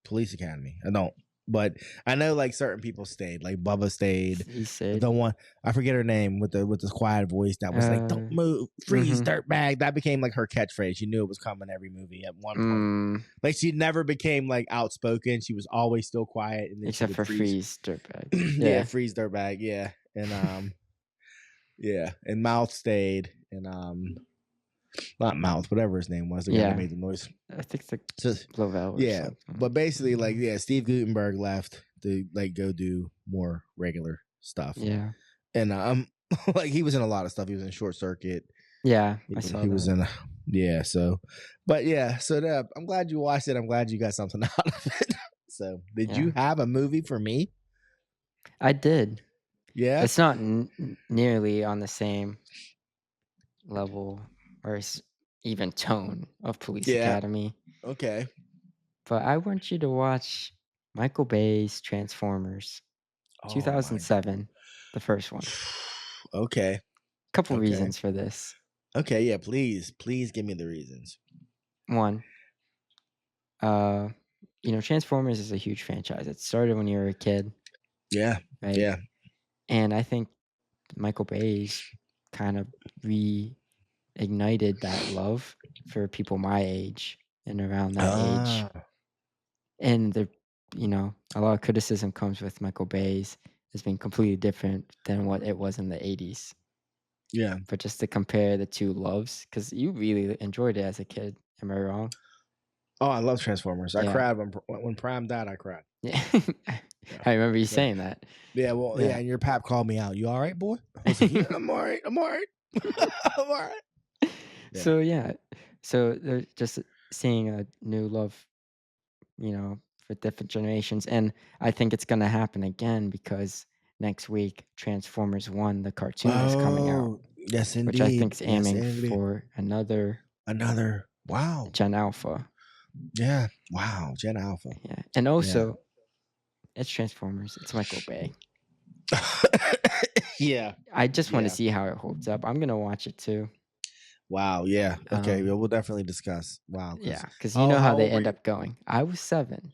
Police Academy. I don't. But I know like certain people stayed. Like Bubba stayed. He said, The one I forget her name with the quiet voice that was like, "Don't move, freeze, mhm. dirtbag." That became like her catchpage. You knew it was coming every movie at one point. Mm, Like she never became like outspoken. She was always still quiet, and then she except would for freeze. Freeze Dirtbag. Yeah, Yeah. freeze dirtbag. Yeah, and yeah, and Mouth stayed, and not Mouth, whatever his name was, the guy that Yeah. made the noise. I think it's like So Lovell or yeah, something. but basically, like yeah, Steve Guttenberg left to like go do more regular stuff, Yeah. and like he was in a lot of stuff. He was in Short Circuit. Yeah, I saw He was that. in, yeah. So, but yeah, so I'm glad you watched it. I'm glad you got something out of it. So, did Yeah. you have a movie for me? I did. Yeah. It's not nearly on the same level or even tone of Police Yeah. Academy, Okay. but I want you to watch Michael Bay's Transformers Oh my. 2007, the first one. Okay. Couple Okay. reasons for this. Okay. Yeah. Please give me the reasons. One, uh, Transformers is a huge franchise. It started when you were a kid, Yeah. right? Yeah. And I think Michael Bay's kind of reignited that love for people my age and around that age. Ah. And a lot of criticism comes with Michael Bay's as being completely different than what it was in the 80s. Yeah. But just to compare the two loves, because you really enjoyed it as a kid. Am I wrong? Oh, I love Transformers. I Yeah. cried when Prime died. I cried. Yeah. Yeah. I remember you Yeah. saying that. Yeah. Well. Yeah. Yeah. And your pap called me out. You all right, boy? I was like, yeah, I'm all right. I'm all right. I'm all right. Yeah. So yeah. So they're just seeing a new love, for different generations. And I think it's gonna happen again because next week Transformers 1, the cartoon is coming out, Oh, yes, which I indeed. think is Yes, aiming indeed. for another Another. Wow. Gen Alpha. Yeah. Wow. Gen Alpha. Yeah. And Yeah. also it's Transformers. It's Michael Bay. Yeah. I just want Yeah. to see how it holds up. I'm gonna watch it too. Wow. Yeah. Okay. Um, Well, we'll definitely discuss. Wow. yeah, because you know how How they old were end you? up going. I was 7,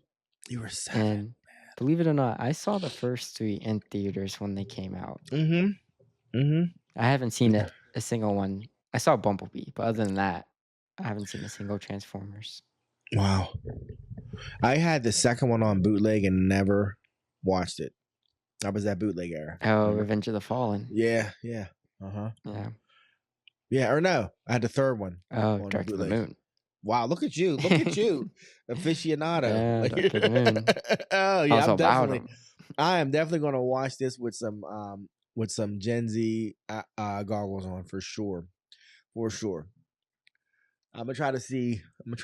You were 7. and believe it or not, I saw the first 3 in theaters when they came out. Mm-hmm. Mm-hmm. I haven't seen Yeah. a single one. I saw Bumblebee, but other than that, I haven't seen a single Transformers. Wow. I had the second one on bootleg and never watched it. I was that bootleg era. Oh, Remember? Revenge of the Fallen. Yeah. Yeah. Uh-huh. Yeah. Yeah. Or no. I had the third one Oh, on Dark of the bootleg. Moon. Wow, look at you. Look at you. Aficionado. Yeah, Like, Dark of the Moon. oh I yeah, was about him. I am definitely gonna watch this with some Gen Z goggles on for sure. For sure. I'm gonna try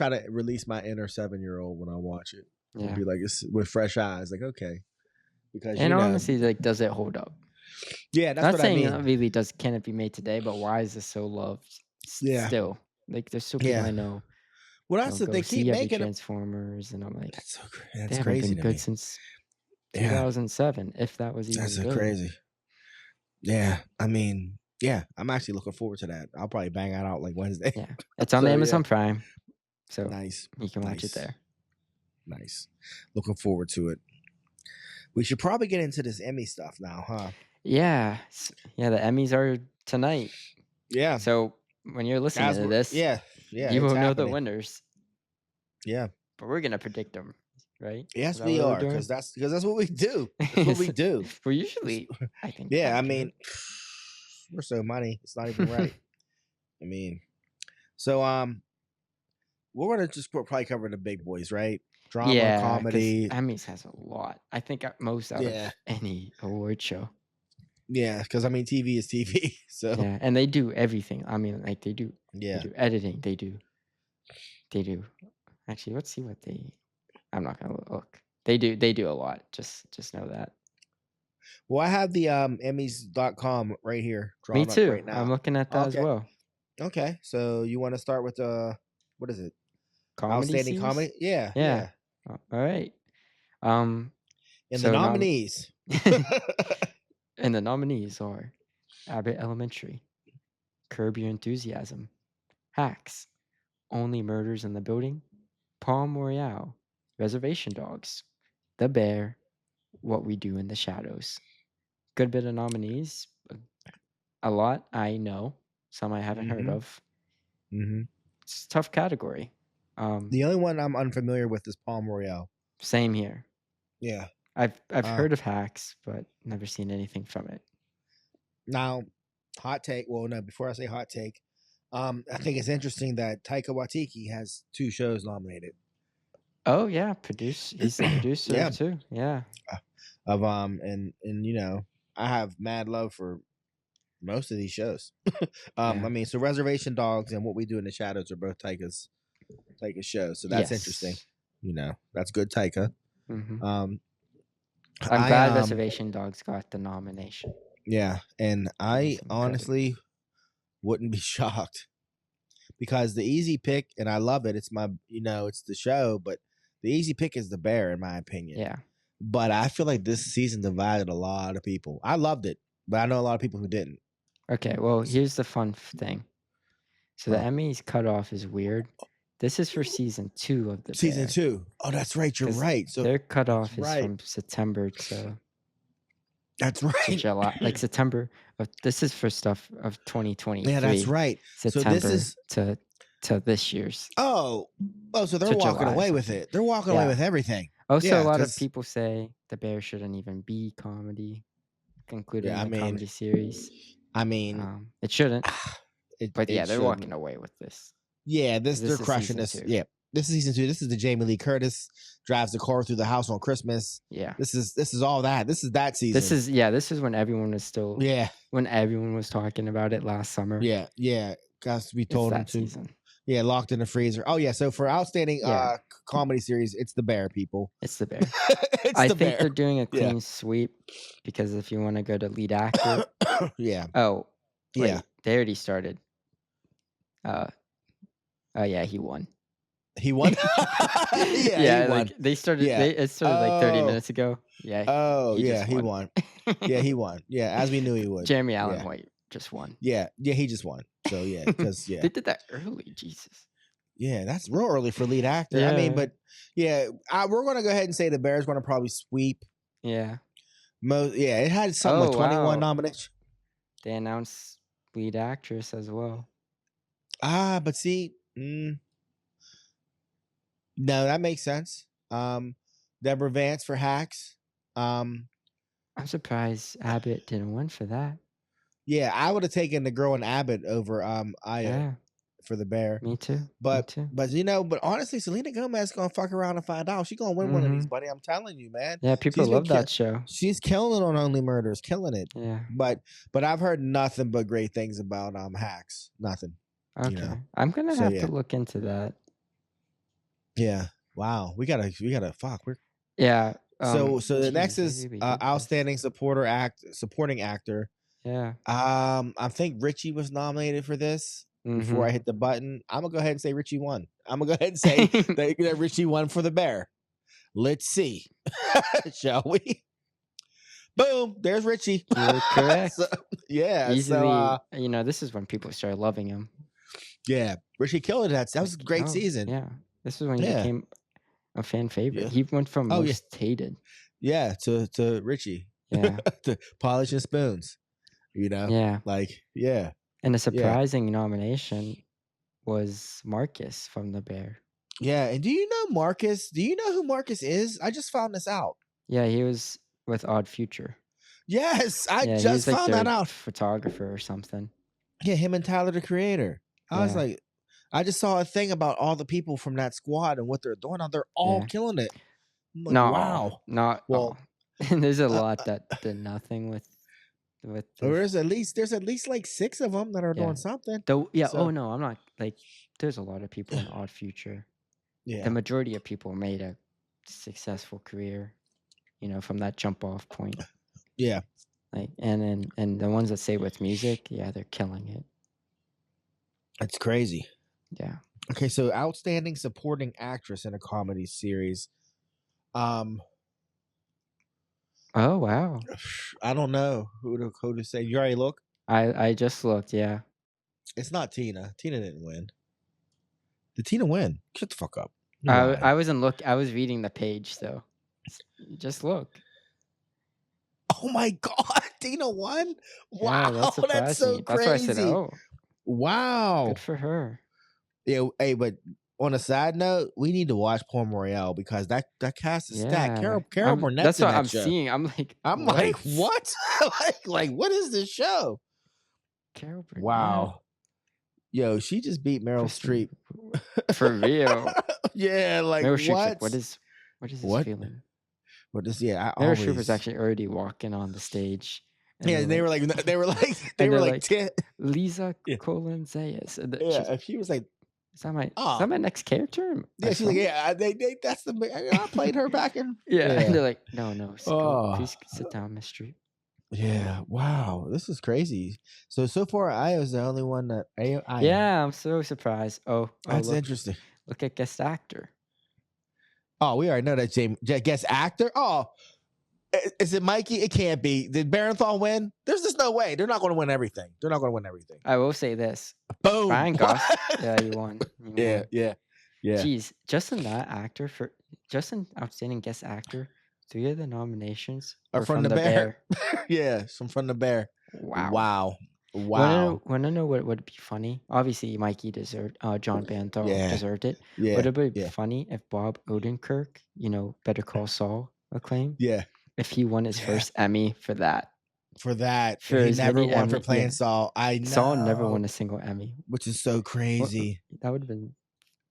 to release my inner 7-year-old when I watch it. Yeah. It'll be like it's with fresh eyes, like okay. Because And honestly, like, does it hold up? yeah, that's Not what I saying mean. really can it be made today, but why is this so loved Yeah. still? Like, there's still people Yeah. I know Well, They'll that's the go they keep see every making them. Transformers, and I'm like, they That's haven't crazy been to good me. since Yeah, 2007, if that was that's even so good. crazy. Yeah, I mean, yeah, I'm actually looking forward to that. I'll probably bang that out like Wednesday. Yeah, it's on So yeah, Amazon Prime, so nice, you can watch it nice, there. nice. Looking forward to it. We should probably get into this Emmy stuff now, huh? Yeah, yeah, the Emmys are tonight. Yeah, So when you're listening as to we're this, yeah, yeah, you it's will know the happening. winners, Yeah, but we're gonna predict them, right? Is yes, that we what we're are doing? because that's what we do. That's what we do. We're usually, I think, Yeah, I mean, accurate. we're so money. It's not even right. I mean, so we're gonna just probably cover the big boys, right? Drama, Yeah, because comedy. Emmys has a lot. I think most out Yeah, of any award show. yeah. Because I mean, TV is TV. So Yeah, and they do everything. I mean, like they do yeah. editing. They do. Actually, let's see what they. I'm not gonna look. They do a lot. Just know that. Well, I have the Emmys.com right here Me drawn up too. right I'm now. looking at that as Okay. well. Okay. So you want to start with what is it? Comedy Outstanding series. comedy? Yeah, Yeah. yeah. All right. Um. And the So nominees. and the nominees are Abbott Elementary, Curb Your Enthusiasm, Hacks, Only Murders in the Building, Palm Royale, Reservation Dogs, The Bear, What We Do in the Shadows. Good bit of nominees. A lot I know, some I haven't heard hmm of. hmm It's a tough category. The only one I'm unfamiliar with is Palm Royale. Same here. Yeah. I've Uh, heard of Hacks, but never seen anything from it. Now, hot take. Well, no. Before I say hot take, I think it's interesting that Taika Waititi has 2 shows nominated. Oh yeah, he's the producer Yeah. too. Yeah. Of and you know, I have mad love for most of these shows. I Yeah. mean, so Reservation Dogs and What We Do in the Shadows are both Taika's shows, so that's interesting. Yes. You know, that's good Taika. Hmm. Um, I'm I glad Reservation Dogs got the nomination. yeah, and Give him I some credit. honestly wouldn't be shocked because the easy pick, and I love it. It's my, it's the show, but the easy pick is The Bear, in my opinion. Yeah. But I feel like this season divided a lot of people. I loved it, but I know a lot of people who didn't. Okay. Well, here's the fun thing. So the Huh. Emmys cutoff is weird. This is for season 2 of The Season Bear. 2. Oh, that's right. You're Because right. So their that's cutoff is right. from September to That's right. July, like September of this is for stuff of 2023. Yeah, that's right. September So this is to this year's so they're to walking July away with something. it. They're walking away Yeah. with everything. Also, Yeah, a lot of 'cause people say The Bear shouldn't even be comedy, included yeah, in a comedy series. I mean, It shouldn't. But yeah, it they're walking shouldn't. away with this. Yeah, This they're is crushing season this. 2. Yeah, this is season 2. This is the Jamie Lee Curtis drives the car through the house on Christmas. Yeah. This is all that. This is that season. This is when everyone was still when everyone was talking about it last summer. Yeah. Guys, we told them to. Season. Yeah, Locked in the Freezer. Oh yeah, so for outstanding comedy series, it's The Bear, people. It's The Bear. It's I The think Bear. they're doing a clean sweep because if you want to go to lead actor, yeah. oh, wait, Yeah. they already started. Oh yeah, he won. He won. Yeah, he won. like they started. Yeah. It started like 30 minutes ago. Yeah. Oh he yeah, just he won. Yeah, he won. Yeah, as we knew he would. Jeremy Allen White just won. Yeah, he just won. So yeah, because they did that early. Jesus. Yeah, that's real early for lead actor. Yeah. I mean, but yeah, we're gonna go ahead and say The Bear's gonna probably sweep. Yeah. It had something like 21 nominations. They announced lead actress as well. But see, no, that makes sense. Deborah Vance for Hacks. I'm surprised Abbott didn't win for that. Yeah, I would have taken the girl in Abbott over Io for The Bear. Me too. But honestly, Selena Gomez gonna fuck around and find out. She's gonna win one of these, buddy. I'm telling you, man. Yeah, people love that show. She's killing it on Only Murders, killing it. Yeah. But I've heard nothing but great things about Hacks. Nothing. Okay. I'm gonna have to look into that. Yeah. Wow. We gotta fuck. Yeah. So the next is outstanding supporting actor. Yeah. I think Richie was nominated for this. before Mhm. I hit the button, I'm gonna go ahead and say Richie won. I'm gonna go ahead and say that Richie won for the bear. Let's see, shall we? Boom, there's Richie. You're So, correct. yeah, Easily, this is when people started loving him. yeah, Richie killed it. That was a great Oh, season. yeah. This is when he Yeah, became a fan favorite. yeah. He went from Oh yeah, most hated. yeah. To Richie, Yeah. to polishing spoons. Yeah. Like yeah, And a yeah, surprising nomination was Marcus from The Bear. yeah. And do you know Marcus? Do you know who Marcus is? I just found this out. Yeah, he was with Odd Future. Yes, I Yeah, he was just like found that their out. photographer or something. Yeah, him and Tyler the Creator. I was Yeah. like, I just saw a thing about all the people from that squad and what they're doing. Now they're all Yeah. killing it. I'm like, Not all. wow. Not Well, all. And there's a uh, lot that did nothing with the there's at least like 6 of them that are yeah. doing something. Yeah, So oh no, I'm not like there's a lot of people in Odd Future. The yeah, majority of people made a successful career, from that jump off point. yeah, Like and the ones that say with music, yeah, they're killing it. it's crazy. Yeah. Okay, so outstanding supporting actress in a comedy series. Oh wow. I don't know who to say. You already look. I just looked, yeah. It's not Tina. Tina didn't win. Did Tina win? Shut the fuck up. You're I lying. I wasn't I was reading the page, so just look. Oh my god, Tina won! Yeah, that Wow, that's surprised so me. That's why I said, crazy. "Oh, Wow. good for her." Yeah, hey, but on a side note, we need to watch Porn Royale because that cast is stacked. Yeah. Carol Burnett's That's in what that I'm show. seeing. I'm like, I'm like, "What?" what? like, what is this show? Carol Burnett, Wow. Yo, she just beat Meryl Kristen, Streep. for real. Yeah, like Meryl Streep's like, what? "What is this What? feeling?" What is I Meryl Streep was always actually already walking on the stage, and yeah, they're they like, were like they were like they and were they're like like, 10. Lisa Yeah, Colin Zayas. And yeah. she's And she was like, is oh, that my next character? yeah, she's like, From? yeah, they that's I played her back in. Yeah, and Yeah. they're like, no, go, Oh, please sit down, Miss Streep. yeah. Wow, this is crazy. So far, I was the only one that I Yeah, I'm so surprised. Oh, That's look, interesting. look at guest actor. Oh, we already know that James guest actor. Oh, is it Mikey? It can't be. Did Barenthal win? There's just no way. They're not going to win everything. They're not going to win everything. I will say this: Boom. Ryan Gosling. Yeah, you won. Yeah, yeah, yeah. Jeez, just an outstanding guest actor. 3 of the nominations Or were from from the The bear. Bear. Yeah, from the bear. Wow. Wow. Wow. Want to know what would be funny? Obviously, Mikey deserved. John Banthal Yeah. deserved it. Would Yeah. it be Yeah. funny if Bob Odenkirk, Better Call Saul acclaim, Yeah. if he won his Yeah. first Emmy for that? For that. For And he his never mini won for Emmy, playing yeah. Saul. I know. Saul never won a single Emmy. Which is so crazy. That would have been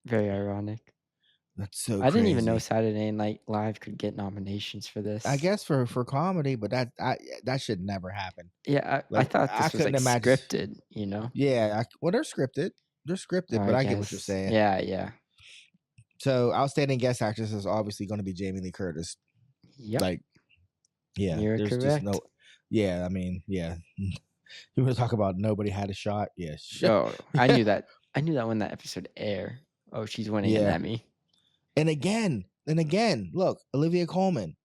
very ironic. That's so I didn't even know crazy. Saturday Night Live could get nominations for this. I guess for comedy, but that should never happen. Yeah, I Like, thought this was couldn't like imagine. scripted, Yeah, well, they're scripted. They're scripted, but I get what you're guess. saying. Yeah. So, outstanding guest actress is obviously going to be Jamie Lee Curtis. Yep. Like, yeah, You're there's correct. just no. Yeah, I mean, yeah. You want to talk about nobody had a shot? Yes. Oh, I knew that. I knew that when that episode aired. Oh, she's winning an Emmy. And again, look, Olivia Colman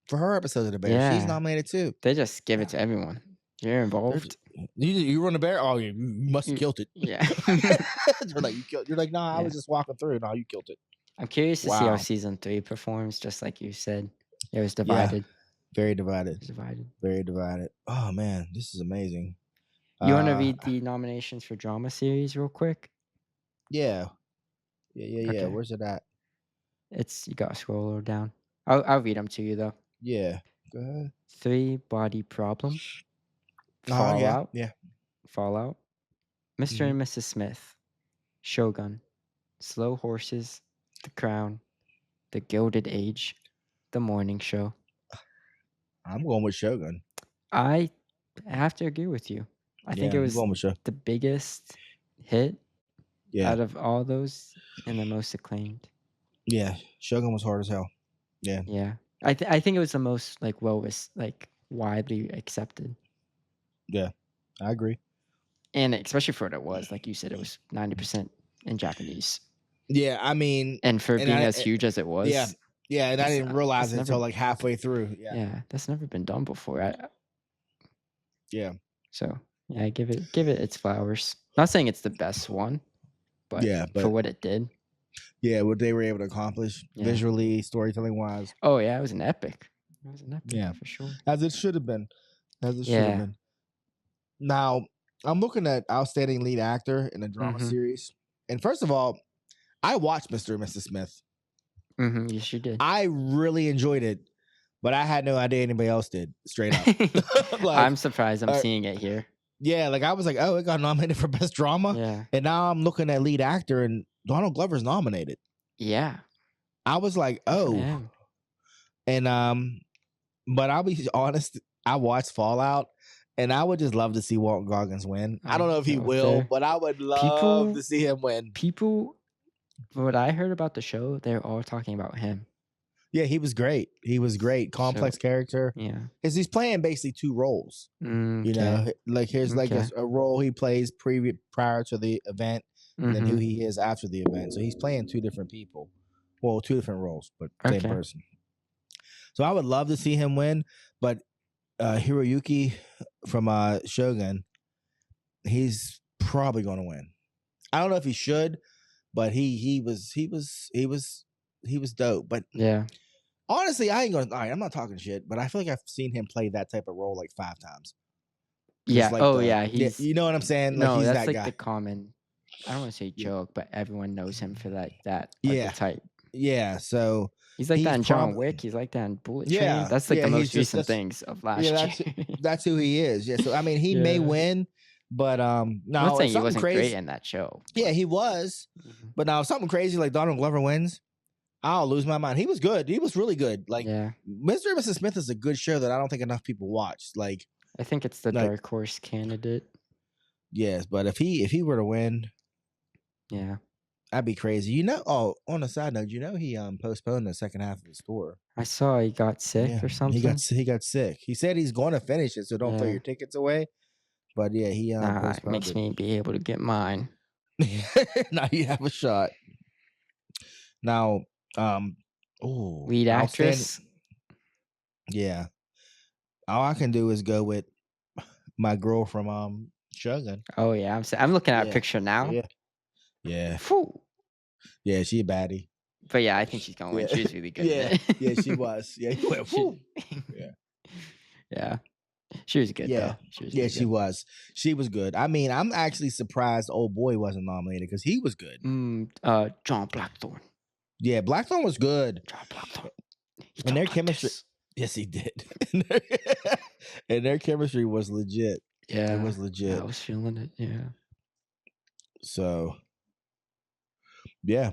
for her episode of The Bear, she's nominated too. They just give it to everyone. You're involved. You run the bear? Oh, you must have killed it. Yeah. You're like, You're like, nah, I was just walking through. No, you killed it. I'm curious to see how season 3 performs. Just like you said, it was divided. Yeah, very divided. Very divided. Oh man, this is amazing. You want to read the nominations for drama series real quick? Yeah. Okay. Where's it at? You gotta scroll down. I'll read them to you though. Yeah. Go ahead. 3 Body Problem. Fallout. Yeah. Fallout. Mr. and Mrs. Smith. Shogun. Slow Horses. The Crown. The Gilded Age. The Morning Show. I'm going with Shogun. I have to agree with you. I think it was the biggest hit out of all those and the most acclaimed. Yeah, Shogun was hard as hell. Yeah. Yeah. I think it was the most widely accepted. Yeah, I agree. And especially for what it was, like you said, it was 90% in Japanese. Yeah, I mean, And for and being I, as huge as it yeah, was, yeah, and I didn't realize that's it until never like halfway through. Yeah, yeah, that's never been done before. yeah, So yeah, give it its flowers. Not saying it's the best one, but yeah, for but what it did, yeah, what they were able to accomplish yeah. visually, storytelling wise, Oh yeah, it was an epic. It was an epic yeah, for sure. as it should have been, as it should have Yeah. been. Now, I'm looking at outstanding lead actor in a drama Mhm. series, and first of all, I watched Mr. and Mrs. Smith. Mhm. Yes, you did. I really enjoyed it, but I had no idea anybody else did. Straight up, like, I'm surprised I'm uh, seeing it here. yeah, like I was like, oh, it got nominated for best drama, Yeah. and now I'm looking at lead actor, and Donald Glover's nominated. Yeah. I was like, Good for oh, him. and but I'll be honest, I watched Fallout, and I would just love to see Walton Goggins win. I don't know if he He's out will, there. but I would love People to see him win. people what I heard about the show, they're all talking about him. Yeah, he was great. He was great. So Complex character. yeah. Because he's playing basically two roles. You know, Okay. like here's like Okay. a role he plays prior to the event, and then who Mhm. he is after the event. So he's playing two different people. Well, two different roles, but same Okay. person. So I would love to see him win, but Hiroyuki from Shogun, he's probably going to win. I don't know if he should, but he was dope. But Yeah. honestly, I ain't gonna. All right, I'm not talking shit, but I feel like I've seen him play that type of role like 5 times. Just Yeah. like Oh yeah, yeah, he's you know what I'm saying? Like no, he's that's that like the guy. common I don't want to say Yeah, joke, but everyone knows him for that yeah, archetype. yeah. So He's like that he's in John probably Wick. He's like that in Bullet Train. yeah, That's like yeah. the He's most just recent things of last year. that's who he is. Yeah. So I mean, he may Yeah. win, but I'm not now if saying he something wasn't great crazy, in that show, yeah, but he was. mhm. But now if something crazy like Donald Glover wins, I'll lose my mind. He was good. He was really good. Like Yeah. Mr. and Mrs. Smith is a good show that I don't think enough people watch. I think it's the Like dark horse candidate. yes, but if he were to win, Yeah. that'd be crazy. You know, oh, on a side note, you know he postponed the second half of his tour. I saw he got sick Yeah, or something. he got sick. He said he's going to finish it, so don't throw Yeah. your tickets away. But yeah, he Nah, it postponed makes it. me be able to get mine. Now you have a shot. Now, oh, Lead outstanding. actress. Yeah, all I can do is go with my girl from Shogun. Oh yeah, I'm looking at a Yeah, picture now. yeah, yeah, Phew. yeah. She a baddie. But yeah, I think she's gonna win. Yeah, She was really good in yeah, it. yeah. She was. Yeah, he went. She- Whoo. Yeah, yeah. She was good yeah, though. She was yeah. really She good. was. She was good. I mean, I'm actually surprised Old Boy wasn't nominated because he was good. John Blackthorne. Yeah, Blackthorne was good. John Blackthorne. He And their talked like chemistry. this. Yes, he did. And their chemistry was legit. Yeah. It was Yeah, legit. I was feeling it. Yeah. So yeah.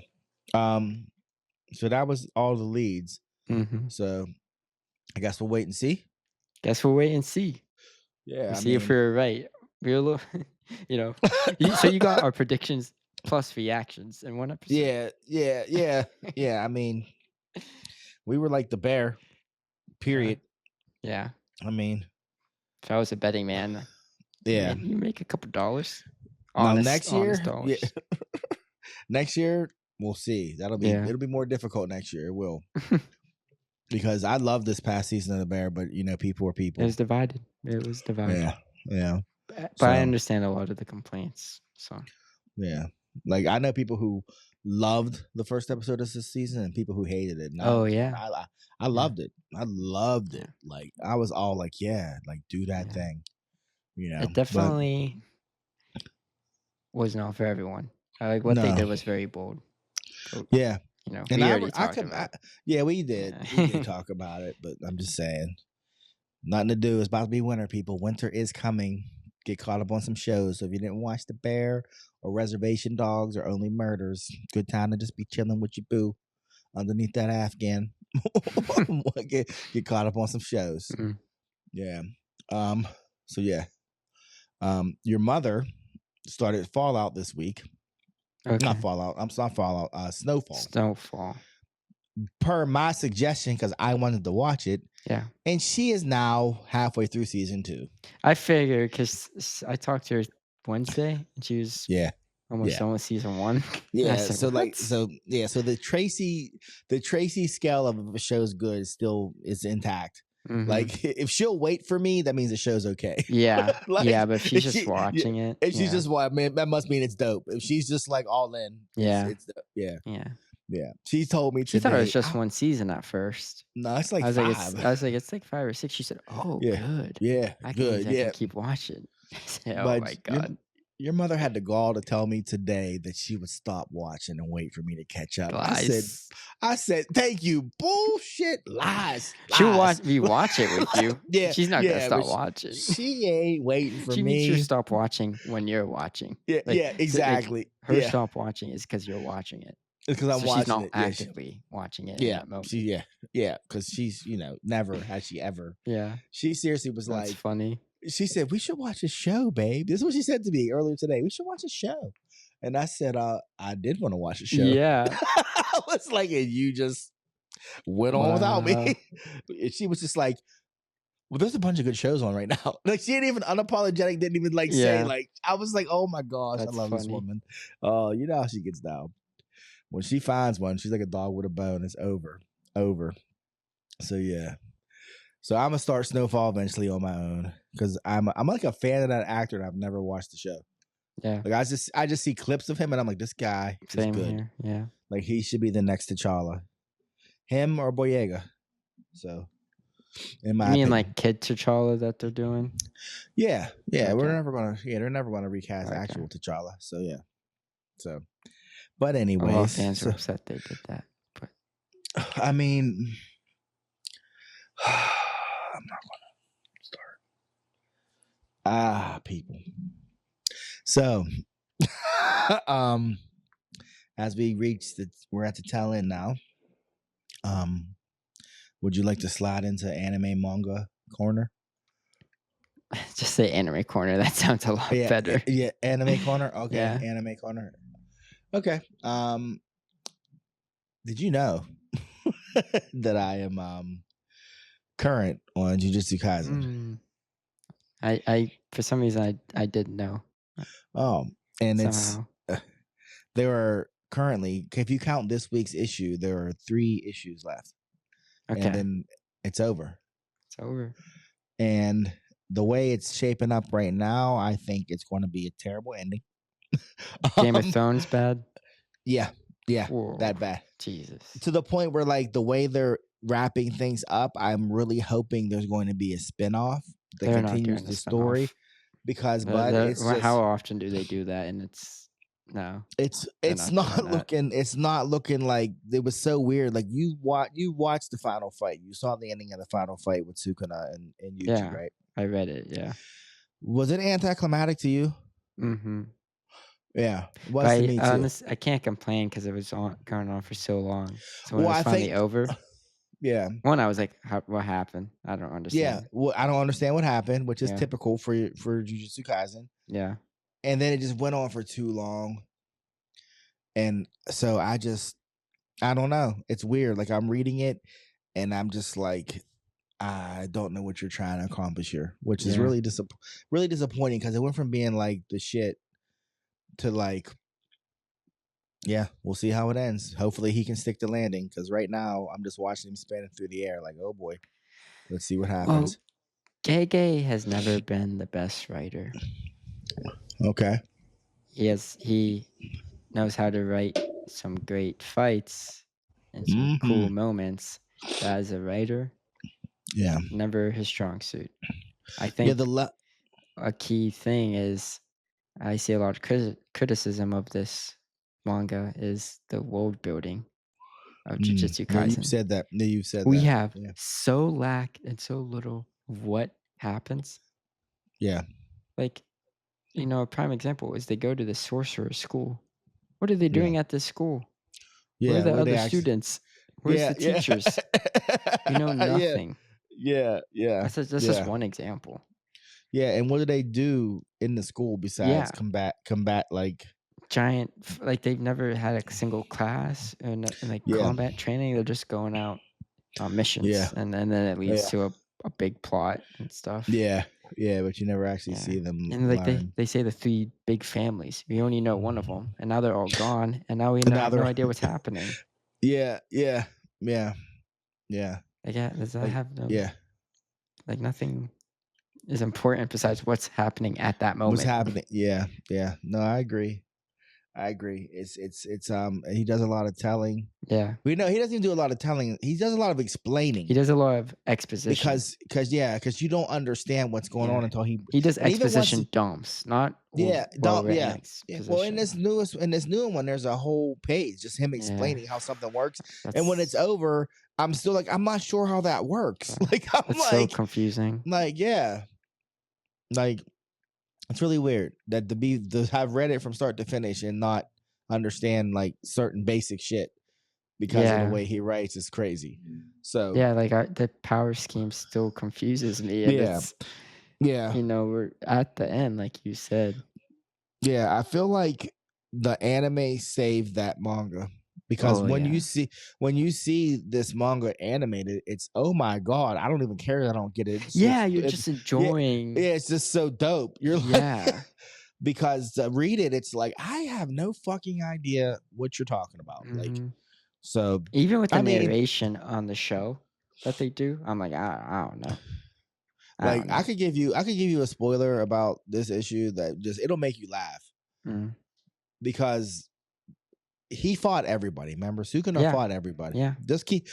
So that was all the leads. Mm-hmm. So I guess we'll wait and see. Guess we'll wait and see. Yeah, We'll I see if mean, we're right. We're a little, you know. So you got our predictions plus reactions in one episode. yeah. I mean, we were like the bear. Period. Yeah. I mean, If I was a betting man, yeah. you make a couple dollars. Now Honest, next year, honest dollars. yeah. Next year we'll see. It'll be more difficult next year. It will. Because I love this past season of the Bear, but you know, people are It people. was divided. It was divided. Yeah, yeah, But So- I understand a lot of the complaints. So yeah. Like I know people who loved the first episode of this season and people who hated it. And Oh, yeah. I loved it. I loved it. Yeah. Like I was all like, yeah, like do that Yeah. thing. You know, it definitely was not for everyone. Like what they No. did was very bold. But, yeah. you know, And we I already talked could, about it. yeah, we did. Yeah. We did talk about it, but I'm just saying, nothing to do. It's about to be winter, people. Winter is coming. Get caught up on some shows. So if you didn't watch The Bear or Reservation Dogs or Only Murders, good time to just be chilling with your boo underneath that Afghan. get caught up on some shows. Mhm. Yeah. So yeah. Your mother started Fallout this week. Okay. Not Fallout. I'm not Fallout. Snowfall. Snowfall. Per my suggestion, because I wanted to watch it. Yeah. And she is now halfway through season 2. I figured because I talked to her Wednesday, and she was Yeah. almost Yeah. done with season 1. And I Yeah. said, So "What?" so the Tracy scale of if a show's good still is intact. Mhm. Like if she'll wait for me, that means the show's okay. Yeah. Like Yeah, but if she's just yeah, watching it, if she's yeah. just man, that must mean it's dope. If she's just like all in, Yeah. it's dope. Yeah. Yeah. Yeah. She told me She thought it was today. just 1 season at first. No, it's like 5. It's like 5 or 6. She said, "Oh, Yeah. good. Yeah. That means Good. I can Yeah. keep watching." I said, "Oh But my god." your mother had the gall to tell me today that she would stop watching and wait for me to catch up. Lies. I said, thank you. Bullshit. Lies. She'll Lies. rewatch it with you. Yeah. She's not gonna Yeah. But stop watching. she ain't waiting for She means you me. stop watching when you're watching. Yeah. Like, Yeah. so, like, Exactly. her Yeah. stop watching is because you're watching it. It's because I'm So she's watching not it. Yeah. actively watching it in Yeah. that moment. Yeah. Because she's, never has she ever. Yeah, She seriously was that's like, funny. she said, we should watch a show, babe. This is what she said to me earlier today. We should watch a show. And I said, I did want to watch a show. Yeah. I was like, and you just went on without Wow. me. And she was just like, well, there's a bunch of good shows on right now. Like she didn't even unapologetic, didn't even say Yeah. like I was like, oh my gosh, That's I love this funny. woman. Oh, you know how she gets down. When she finds one, she's like a dog with a bone. It's over. So yeah. So I'm gonna start Snowfall eventually on my own because I'm like a fan of that actor and I've never watched the show. Yeah. Like I just see clips of him and I'm like, this guy is Same good. here. Yeah. Like he should be the next T'Challa, him or Boyega. So, in my You mean opinion. like Kid T'Challa that they're doing? Yeah, Okay. they're never gonna recast Okay. actual T'Challa. So yeah, but A lot of anyways, fans were upset they did that. But I mean, I'm not gonna start. People. So, as we're at the tail end now. Would you like to slide into anime manga corner? just say anime corner. That sounds a lot better. Yeah, anime corner. Okay, Yeah. anime corner. Okay. Did you know that I am current on Jujutsu Kaisen? I for some reason I didn't know. Oh, and Somehow. there are currently, if you count this week's issue, there are 3 issues left. Okay. And then it's over. It's over. And the way it's shaping up right now, I think it's going to be a terrible ending. Game of Thrones bad? Yeah. Whoa, That bad. Jesus. To the point where like the way they're wrapping things up, I'm really hoping there's going to be a spinoff that They're not continues doing a the story. spinoff. Because it's just, how often do they do that? And it's no. It's not doing it's not looking like it was so weird. Like you watched the final fight. You saw the ending of the final fight with Sukuna and Yuji, Yeah. right? I read it, yeah. Was it anticlimactic to you? Mm-hmm. Yeah. It was to me too. I can't complain because it was going on for so long. So when Well, it I was finally think- over, Yeah. one, I was like, what happened? I don't Yeah. understand. Well, I don't understand what happened, which is Yeah. typical for Jujutsu Kaisen. Yeah. And then it just went on for too long. And so I don't know. It's weird. Like I'm reading it and I'm just like, I don't know what you're trying to accomplish here, which is Yeah. really disappointing because it went from being like the shit to like, yeah, we'll see how it ends. Hopefully he can stick to landing because right now I'm just watching him spinning through the air like, oh boy, let's see what happens. Gege has never been the best writer. Okay. He knows how to write some great fights and some cool moments. But as a writer, Yeah. never his strong suit. I think a key thing is I see a lot of criticism of this manga is the world building of Jujutsu Yeah, Kaisen. you've said that. We have so little of what happens. Yeah. Like, a prime example is they go to the sorcerer's school. What are they doing at this school? Yeah. Where are the other students? Where's the teachers? We know nothing. Yeah. That's just one example. Yeah, and what do they do in the school besides combat like giant? Like they've never had a single class and like combat training. They're just going out on missions, and then it leads to a big plot and stuff. Yeah, Yeah, but you never actually Yeah. see them And like learn. they say the three big families. We only know one of them, and now they're all gone, and now we And now have no they're idea what's happening. yeah, yeah, yeah, yeah. Like, yeah, does that Like have no yeah, like nothing is important besides what's happening at that what's moment. happening? Yeah, yeah. No, I agree. I agree. It's he does a lot of telling. Yeah. We know he doesn't even do a lot of telling. He does a lot of He explaining does a lot of exposition. because you don't understand what's going on Yeah. until he He does and even once exposition dumps, not yeah, well don't written yeah. Yeah, well, exposition. in this new one, there's a whole page just him Yeah. explaining how something works, and when it's That's over, I'm still like, I'm not sure how that works. Like I'm that's so confusing. yeah, like it's really weird that to have read it from start to finish and not understand like certain basic shit because of the Yeah. way he writes is crazy. So Yeah, like the power scheme still confuses me, and yeah, it's yeah, we're at the end, like you said. yeah. I feel like the anime saved that manga because Oh yeah. when you see this manga animated, it's oh my god, I don't even care that I don't get it. Yeah, you're It's just yeah, enjoying. yeah, it's just so dope. You're like Yeah. because to read it, it's like I have no fucking idea what you're talking about. Like Mhm. so, Even with the I mean, narration on the show that they do, I'm like, I don't know. I like don't know. I could give you a spoiler about this issue that just it'll make you laugh Mm. because he fought everybody. Remember, Sukuna Yeah. fought everybody. Yeah. Just keep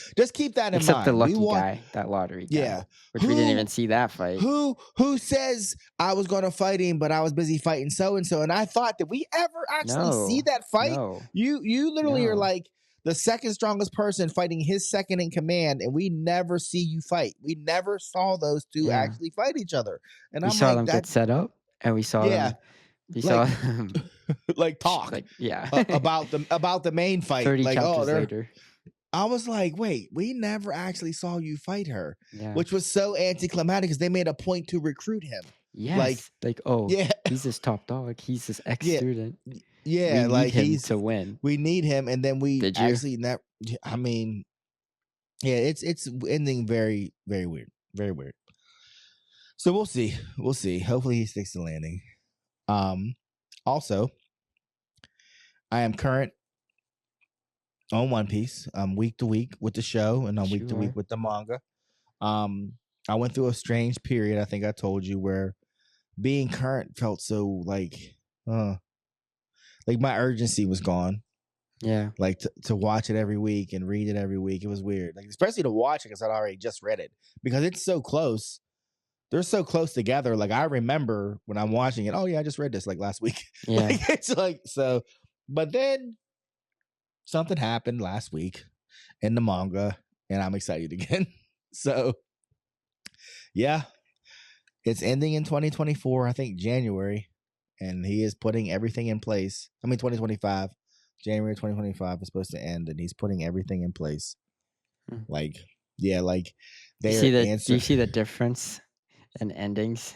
that in Except the mind. We lucky want, guy, that lottery guy, yeah. which we didn't even Who see that fight. who says I was going to fight him, but I was busy fighting so and so, and I thought did we ever actually see No. that fight? No. You literally are No. like the second strongest person fighting his second in command, and we never see you fight. We never saw those two Yeah. actually fight each other, and We I'm saw like them get that. set up, and Yeah, we saw like them like talk like, yeah. about the main fight. 30 Like, oh, chapters they're. later. I was like, wait, we never actually saw you fight her, Yeah. which was so anticlimactic because they made a point to recruit him. Like, Yes. Like, oh, yeah, he's this top dog. He's this yeah, ex-student. We yeah. need Like him to win. we need him, and then we Did you? actually never. I mean, yeah, it's ending very very weird, very weird. So we'll see, we'll see. Hopefully he sticks to landing. Also, I am current on One Piece. I'm week to week with the show, and I'm week to week Sure. with the manga. I went through a strange period. I think I told you where being current felt so like my urgency was gone. Yeah. Like to watch it every week and read it every week, it was weird. Like especially to watch it because I'd already just read it because it's so close. They're so close together. Like I remember when I'm watching it. Oh yeah, I just read this like last week. Yeah. Like it's like so. But then something happened last week in the manga, and I'm excited again. So yeah, it's ending in 2024, I think January, and he is putting everything in place. I mean 2025. January 2025 is supposed to end, and he's putting everything in place. Mm. Like, yeah, like Do you they are see do answer. you see the difference in endings?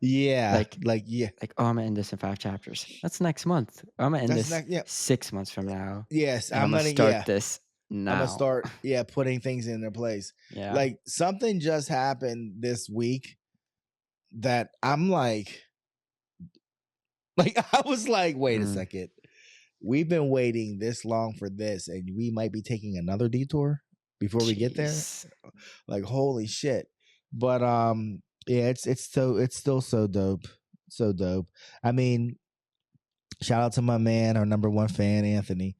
Yeah, Like like yeah. oh, I'm gonna end this in 5 chapters. That's next month. I'm gonna end That's this not yeah. 6 months from now, Yes, and I'm I'm gonna gonna start yeah. this I'm gonna now. start putting things in their place. Yeah. Like something just happened this week that I'm like I was like, wait a Mm. second. We've been waiting this long for this, and we might be taking another detour before we get there. Jeez. Like, holy shit. But yeah, it's still so dope. So dope. I mean, shout out to my man, our number one fan, Anthony.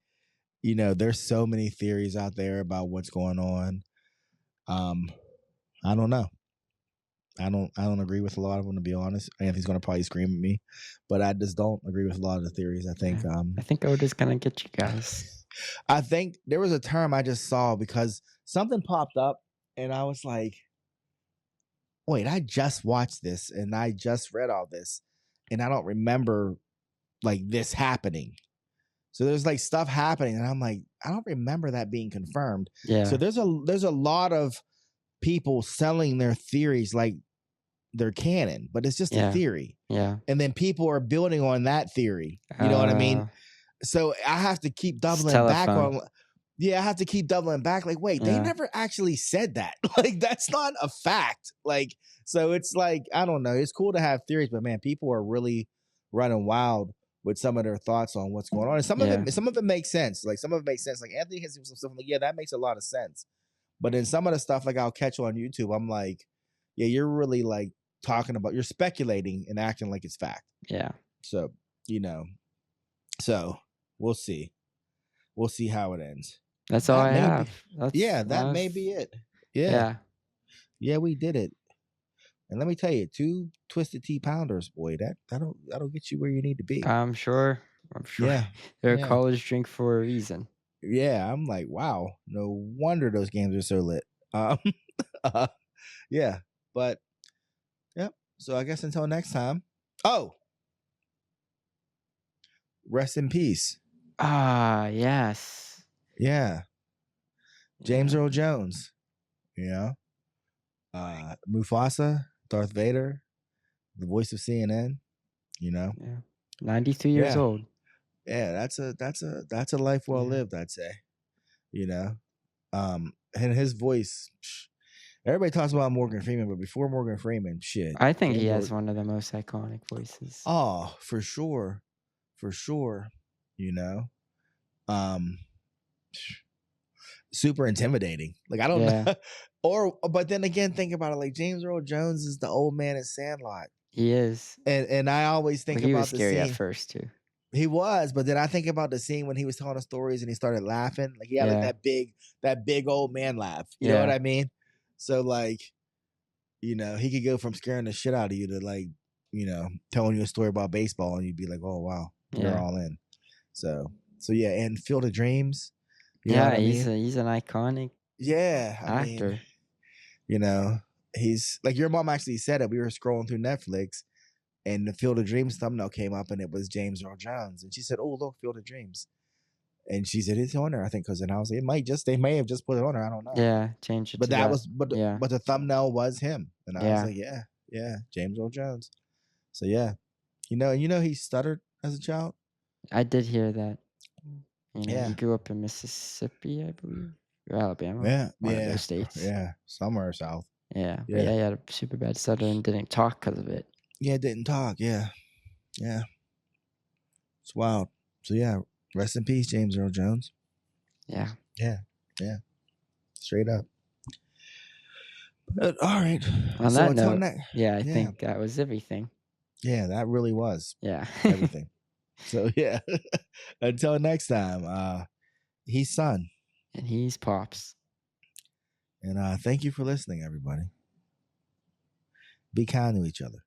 You know, there's so many theories out there about what's going on. I don't know. I don't agree with a lot of them, to be honest. Anthony's gonna probably scream at me, but I just don't agree with a lot of the theories. I think Yeah. I think Oda's gonna get you guys. I think there was a term I just saw because something popped up and I was like, wait, I just watched this and I just read all this and I don't remember like this happening. So there's like stuff happening and I'm like, I don't remember that being confirmed. Yeah. So there's a lot of people selling their theories like they're canon, but it's just a theory. Yeah. And then people are building on that theory. You know what I mean? So I have to keep doubling back on Yeah, I have to keep doubling back. Like, wait, they Yeah. never actually said that. Like, that's not a fact. Like, so it's like, I don't know. It's cool to have theories, but man, people are really running wild with some of their thoughts on what's going on. And Yeah. some of it makes sense. Like, some of it makes sense. Like, Anthony has some stuff. Like, yeah, that makes a lot of sense. But in some of the stuff, like I'll catch on YouTube, I'm like, yeah, you're really like you're speculating and acting like it's fact. Yeah. So, so we'll see. We'll see how it ends. That's all I have. That may be it. Yeah. Yeah, we did it. And let me tell you, 2 Twisted Tea Pounders, boy, that'll get you where you need to be. I'm sure. Yeah. They're a college drink for a reason. Yeah, I'm like, wow, no wonder those games are so lit. Yeah, but yep. So I guess until next time. Oh, rest in peace. Ah, yes. Yeah. James Earl Jones. Mufasa, Darth Vader, the voice of CNN. Yeah. 92 years old. Yeah, that's a life well lived, I'd say. And his voice. Everybody talks about Morgan Freeman, but before Morgan Freeman, shit. I think he has one of the most iconic voices. Oh, for sure. Super intimidating. Like, I don't know. But then again, think about it. Like, James Earl Jones is the old man in Sandlot. He is. And I always think about he was the scary scene. at first too. He was, but then I think about the scene when he was telling the stories and he started laughing. Like, he had like that big old man laugh. You know what I mean? So like, he could go from scaring the shit out of you to like, telling you a story about baseball and you'd be like, oh wow, you're all in. So yeah, and Field of Dreams. He's an iconic actor. He's like, your mom actually said it. We were scrolling through Netflix and the Field of Dreams thumbnail came up and it was James Earl Jones. And she said, oh, look, Field of Dreams. And she said, it's on there, I think, because then I was like, they may have just put it on there. I don't know. Yeah, change it. But but the thumbnail was him. And I was like, yeah, James Earl Jones. So yeah. He stuttered as a child. I did hear that. He grew up in Mississippi, I believe. Or Alabama. One of those states. Yeah. Somewhere south. Yeah. But he had a super bad stutter and didn't talk because of it. Yeah, didn't talk. Yeah. It's wild. So yeah, rest in peace, James Earl Jones. Yeah. Straight up. But, all right. On that note, I think that was everything. Yeah, that really was. Yeah. Everything. So yeah. Until next time, he's Son. And he's Pops. And thank you for listening, everybody. Be kind to each other.